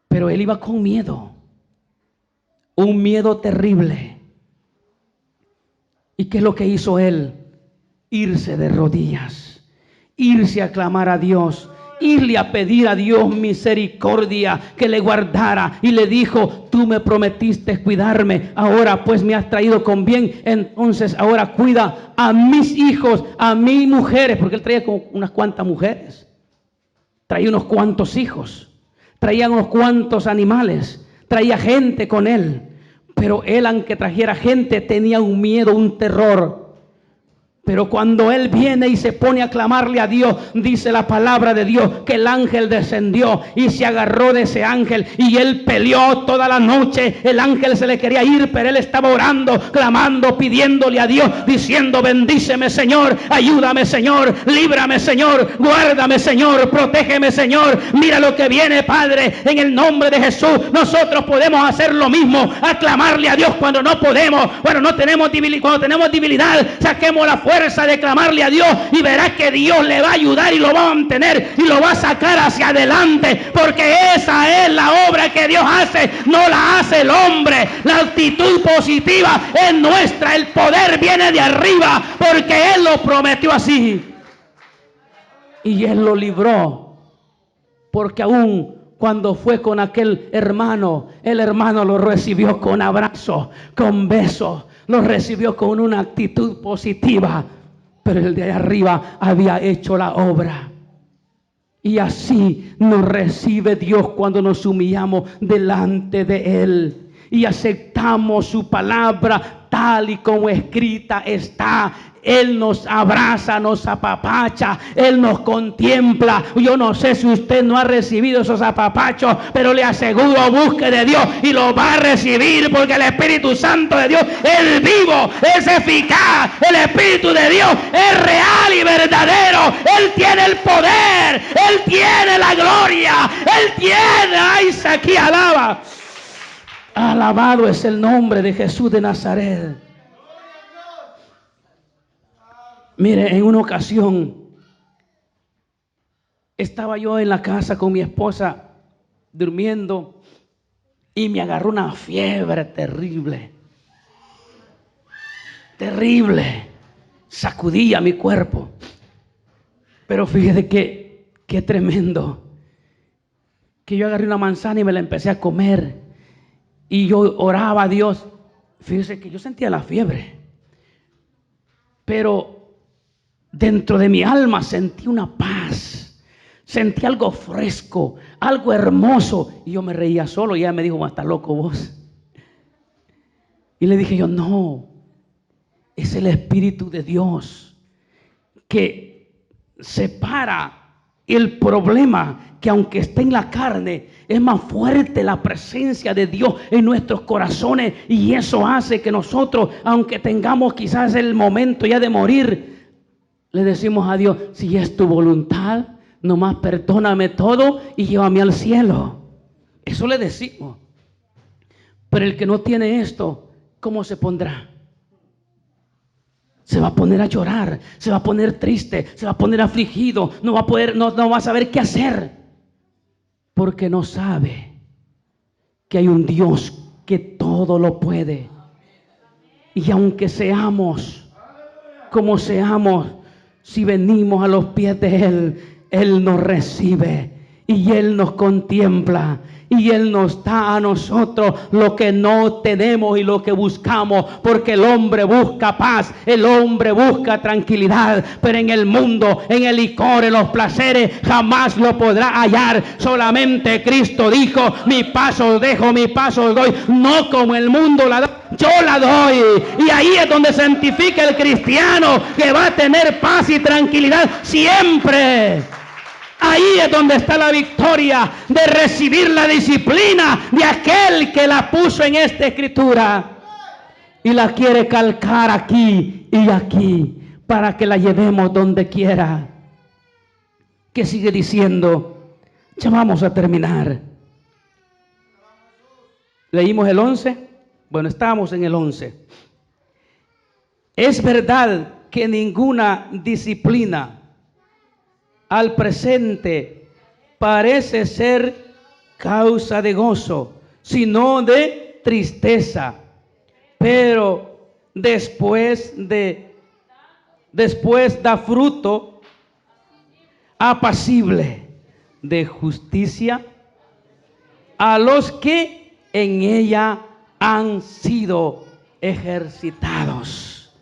pero él iba con miedo, un miedo terrible. ¿Y qué es lo que hizo él? Irse de rodillas, irse a clamar a Dios, irle a pedir a Dios misericordia, que le guardara. Y le dijo: tú me prometiste cuidarme, ahora pues me has traído con bien, entonces ahora cuida a mis hijos, a mis mujeres, porque él traía como unas cuantas mujeres, traía unos cuantos hijos, traía unos cuantos animales, traía gente con él. Pero él, aunque trajera gente, tenía un miedo, un terror. Pero cuando él viene y se pone a clamarle a Dios, dice la palabra de Dios que el ángel descendió y se agarró de ese ángel, y él peleó toda la noche. El ángel se le quería ir, pero él estaba orando, clamando, pidiéndole a Dios, diciendo: bendíceme, Señor, ayúdame, Señor, líbrame, Señor, guárdame, Señor, protégeme, Señor. Mira lo que viene, Padre, en el nombre de Jesús. Nosotros podemos hacer lo mismo, aclamarle a Dios cuando no podemos, cuando no tenemos debilidad. Cuando tenemos debilidad, saquemos la fuerza de clamarle a Dios, y verá que Dios le va a ayudar y lo va a mantener y lo va a sacar hacia adelante, porque esa es la obra que Dios hace, no la hace el hombre. La actitud positiva es nuestra, el poder viene de arriba, porque Él lo prometió así y Él lo libró. Porque aún Cuando fue con aquel hermano, el hermano lo recibió con abrazo, con besos, lo recibió con una actitud positiva. Pero el de allá arriba había hecho la obra. Y así nos recibe Dios cuando nos humillamos delante de Él y aceptamos su palabra tal y como escrita está. Él nos abraza, nos apapacha, Él nos contempla. Yo no sé si usted no ha recibido esos apapachos, pero le aseguro, busque de Dios y lo va a recibir, porque el Espíritu Santo de Dios es vivo, es eficaz. El Espíritu de Dios es real y verdadero. Él tiene el poder, Él tiene la gloria, Él tiene. ¡Ay, aquí alaba! Alabado es el nombre de Jesús de Nazaret. Mire, en una ocasión estaba yo en la casa con mi esposa durmiendo y me agarró una fiebre terrible. Terrible. Sacudía mi cuerpo. Pero fíjate qué tremendo. Que yo agarré una manzana y me la empecé a comer. Y yo oraba a Dios. Fíjese que yo sentía la fiebre. Pero dentro de mi alma sentí una paz. Sentí algo fresco, algo hermoso. Y yo me reía solo. Y ella me dijo, ¿estás loco vos? Y le dije yo, no. Es el Espíritu de Dios que separa el problema, que aunque esté en la carne, es más fuerte la presencia de Dios en nuestros corazones, y eso hace que nosotros, aunque tengamos quizás el momento ya de morir, le decimos a Dios, si es tu voluntad, nomás perdóname todo y llévame al cielo. Eso le decimos. Pero el que no tiene esto, ¿cómo se pondrá? Se va a poner a llorar, se va a poner triste, se va a poner afligido, no va a poder, no va a saber qué hacer, porque no sabe que hay un Dios que todo lo puede. Y aunque seamos como seamos, si venimos a los pies de Él, Él nos recibe y Él nos contempla. Y Él nos da a nosotros lo que no tenemos y lo que buscamos, porque el hombre busca paz, el hombre busca tranquilidad, pero en el mundo, en el licor, en los placeres, jamás lo podrá hallar. Solamente Cristo dijo, mi paso os dejo, mi paso os doy, no como el mundo la da, yo la doy. Y ahí es donde se santifica el cristiano, que va a tener paz y tranquilidad siempre. Ahí es donde está la victoria de recibir la disciplina de aquel que la puso en esta escritura y la quiere calcar aquí y aquí para que la llevemos donde quiera. ¿Qué sigue diciendo? Ya vamos a terminar. ¿Leímos el 11? Bueno, estábamos en el 11. Es verdad que ninguna disciplina al presente parece ser causa de gozo, sino de tristeza. Pero después da fruto apacible de justicia a los que en ella han sido ejercitados.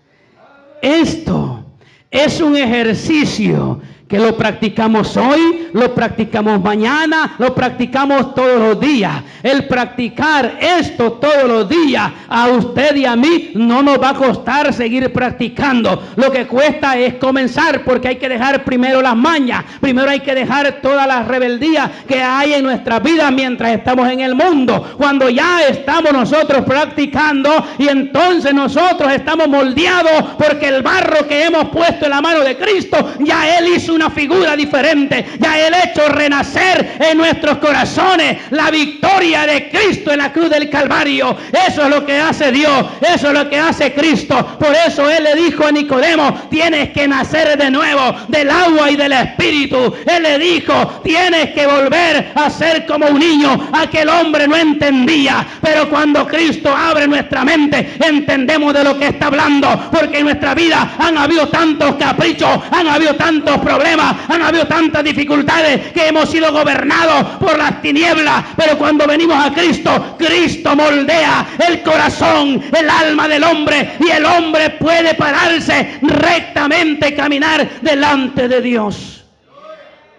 Esto es un ejercicio que lo practicamos hoy, lo practicamos mañana, lo practicamos todos los días. El practicar esto todos los días a usted y a mí no nos va a costar seguir practicando. Lo que cuesta es comenzar, porque hay que dejar primero las mañas, primero hay que dejar todas las rebeldías que hay en nuestra vida mientras estamos en el mundo. Cuando ya estamos nosotros practicando y entonces nosotros estamos moldeados, porque el barro que hemos puesto en la mano de Cristo, ya Él hizo una figura diferente, ya Él ha hecho renacer en nuestros corazones la victoria de Cristo en la cruz del Calvario. Eso es lo que hace Dios, eso es lo que hace Cristo. Por eso Él le dijo a Nicodemo, tienes que nacer de nuevo del agua y del Espíritu. Él le dijo, tienes que volver a ser como un niño. Aquel hombre no entendía, pero cuando Cristo abre nuestra mente, entendemos de lo que está hablando, porque en nuestra vida han habido tantos caprichos, han habido tantos problemas, problemas, han habido tantas dificultades que hemos sido gobernados por las tinieblas, pero cuando venimos a Cristo, Cristo moldea el corazón, el alma del hombre, y el hombre puede pararse rectamente, caminar delante de Dios.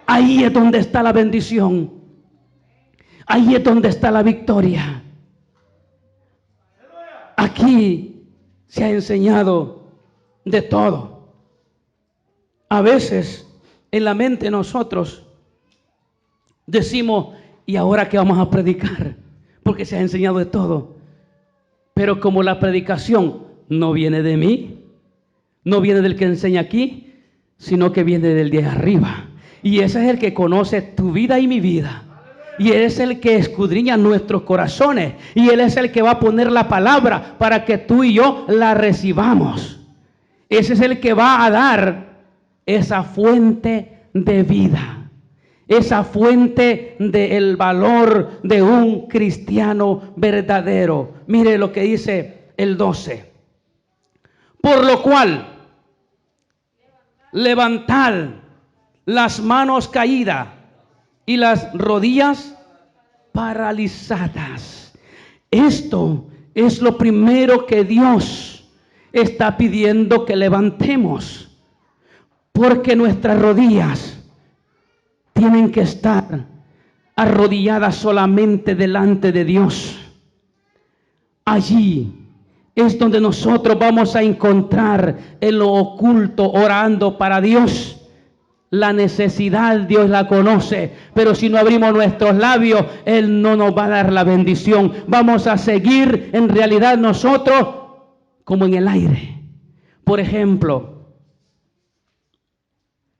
Ahí es donde está la bendición. Ahí es donde está la victoria. Aquí se ha enseñado de todo. A veces en la mente nosotros decimos, ¿y ahora qué vamos a predicar? Porque se ha enseñado de todo. Pero como la predicación no viene de mí, no viene del que enseña aquí, sino que viene del de arriba. Y ese es el que conoce tu vida y mi vida. Y Él es el que escudriña nuestros corazones. Y Él es el que va a poner la palabra para que tú y yo la recibamos. Ese es el que va a dar esa fuente de vida. Esa fuente del valor de un cristiano verdadero. Mire lo que dice el 12. Por lo cual, levantad las manos caídas y las rodillas paralizadas. Esto es lo primero que Dios está pidiendo que levantemos, porque nuestras rodillas tienen que estar arrodilladas solamente delante de Dios. Allí es donde nosotros vamos a encontrar en lo oculto, orando para Dios. La necesidad Dios la conoce, pero si no abrimos nuestros labios, Él no nos va a dar la bendición. Vamos a seguir en realidad nosotros como en el aire. Por ejemplo,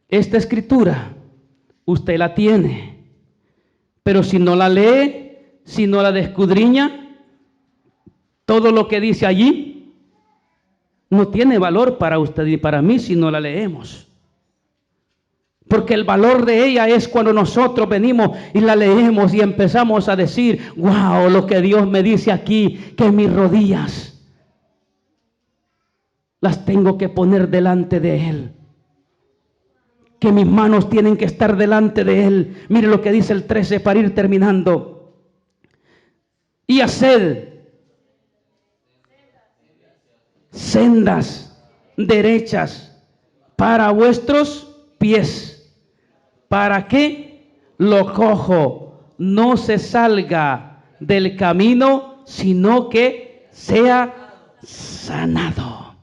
esta escritura usted la tiene, pero si no la lee, si no la escudriña, todo lo que dice allí no tiene valor para usted y para mí si no la leemos. Porque el valor de ella es cuando nosotros venimos y la leemos y empezamos a decir, wow, lo que Dios me dice aquí, que mis rodillas las tengo que poner delante de Él. Que mis manos tienen que estar delante de Él. Mire lo que dice el 13 para ir terminando. Y haced sendas derechas para vuestros pies, para que lo cojo no se salga del camino, sino que sea sanado.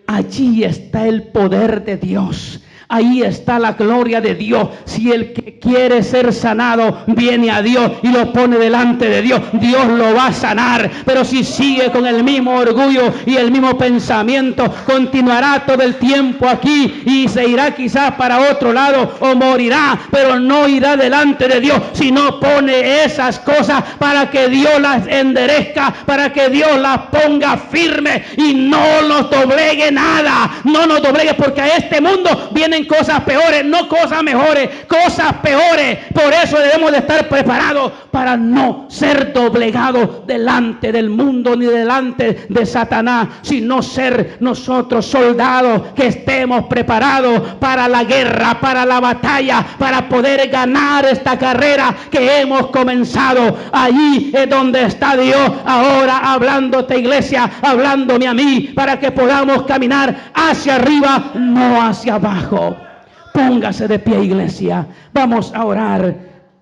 Allí está el poder de Dios. Ahí está la gloria de Dios. Si el que quiere ser sanado viene a Dios y lo pone delante de Dios, Dios lo va a sanar. Pero si sigue con el mismo orgullo y el mismo pensamiento, continuará todo el tiempo aquí y se irá quizás para otro lado o morirá, pero no irá delante de Dios si no pone esas cosas para que Dios las enderezca, para que Dios las ponga firme y no nos doblegue nada. No nos doblegue, porque a este mundo vienen cosas peores, no cosas mejores, cosas peores. Por eso debemos de estar preparados para no ser doblegados delante del mundo ni delante de Satanás, sino ser nosotros soldados que estemos preparados para la guerra, para la batalla, para poder ganar esta carrera que hemos comenzado. Allí es donde está Dios ahora hablándote, iglesia, hablándome a mí, para que podamos caminar hacia arriba, no hacia abajo. Póngase de pie, iglesia. Vamos a orar,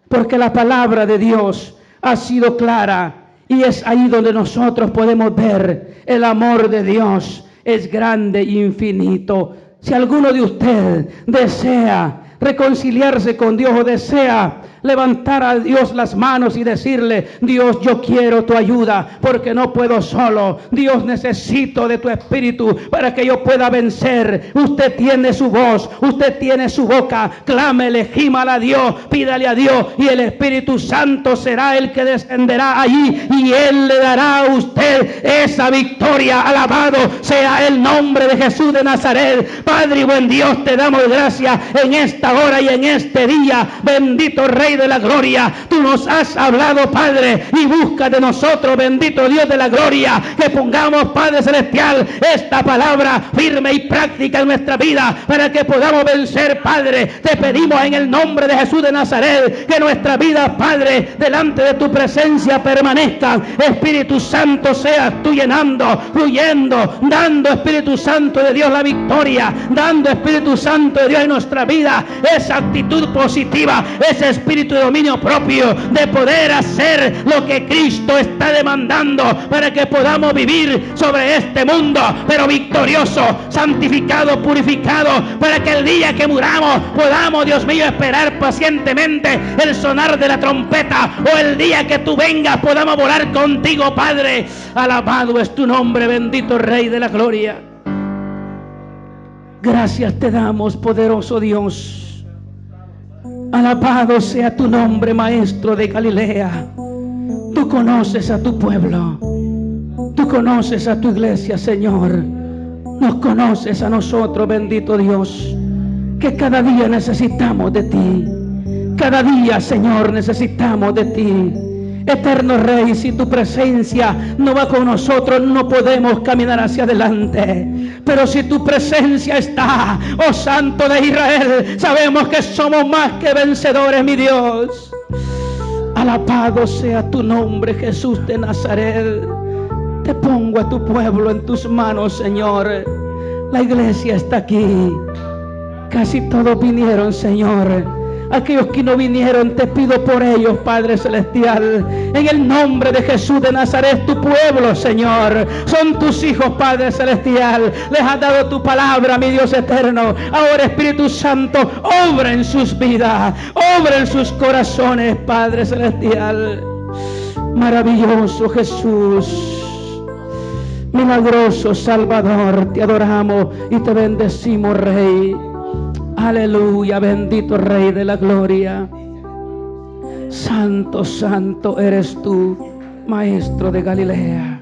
porque la palabra de Dios ha sido clara y es ahí donde nosotros podemos ver el amor de Dios. Es grande e infinito. Si alguno de ustedes desea reconciliarse con Dios o desea levantar a Dios las manos y decirle, Dios, yo quiero tu ayuda porque no puedo solo. Dios, necesito de tu espíritu para que yo pueda vencer. Usted tiene su voz, usted tiene su boca. Clámele, gímala a Dios, pídale a Dios y el Espíritu Santo será el que descenderá allí y Él le dará a usted esa victoria. Alabado sea el nombre de Jesús de Nazaret. Padre y buen Dios, te damos gracias en esta hora y en este día. Bendito Rey Rey de la gloria. Tú nos has hablado, Padre, y busca de nosotros, bendito Dios de la gloria, que pongamos, Padre celestial, esta palabra firme y práctica en nuestra vida para que podamos vencer, Padre. Te pedimos en el nombre de Jesús de Nazaret que nuestra vida, Padre, delante de tu presencia permanezca. Espíritu Santo, seas tú llenando, fluyendo, dando, Espíritu Santo de Dios, la victoria, dando, Espíritu Santo de Dios, en nuestra vida esa actitud positiva, ese espíritu de dominio propio, de poder hacer lo que Cristo está demandando para que podamos vivir sobre este mundo, pero victorioso, santificado, purificado, para que el día que muramos podamos, Dios mío, esperar pacientemente el sonar de la trompeta, o el día que tú vengas podamos volar contigo, Padre. Alabado es tu nombre, bendito Rey de la gloria. Gracias te damos, poderoso Dios. Alabado sea tu nombre, Maestro de Galilea. Tú conoces a tu pueblo, tú conoces a tu iglesia, Señor. Nos conoces a nosotros, bendito Dios, que cada día necesitamos de ti. Cada día, Señor, necesitamos de ti. Eterno Rey, si tu presencia no va con nosotros, no podemos caminar hacia adelante. Pero si tu presencia está, oh Santo de Israel, sabemos que somos más que vencedores, mi Dios. Alabado sea tu nombre, Jesús de Nazaret. Te pongo a tu pueblo en tus manos, Señor. La iglesia está aquí. Casi todos vinieron, Señor. Aquellos que no vinieron, te pido por ellos, Padre celestial, en el nombre de Jesús de Nazaret. Tu pueblo, Señor, son tus hijos, Padre celestial. Les has dado tu palabra, mi Dios eterno. Ahora, Espíritu Santo, obra en sus vidas, obra en sus corazones, Padre celestial. Maravilloso Jesús, milagroso Salvador, te adoramos y te bendecimos, Rey. Aleluya, bendito Rey de la gloria. Santo, santo eres tú, Maestro de Galilea.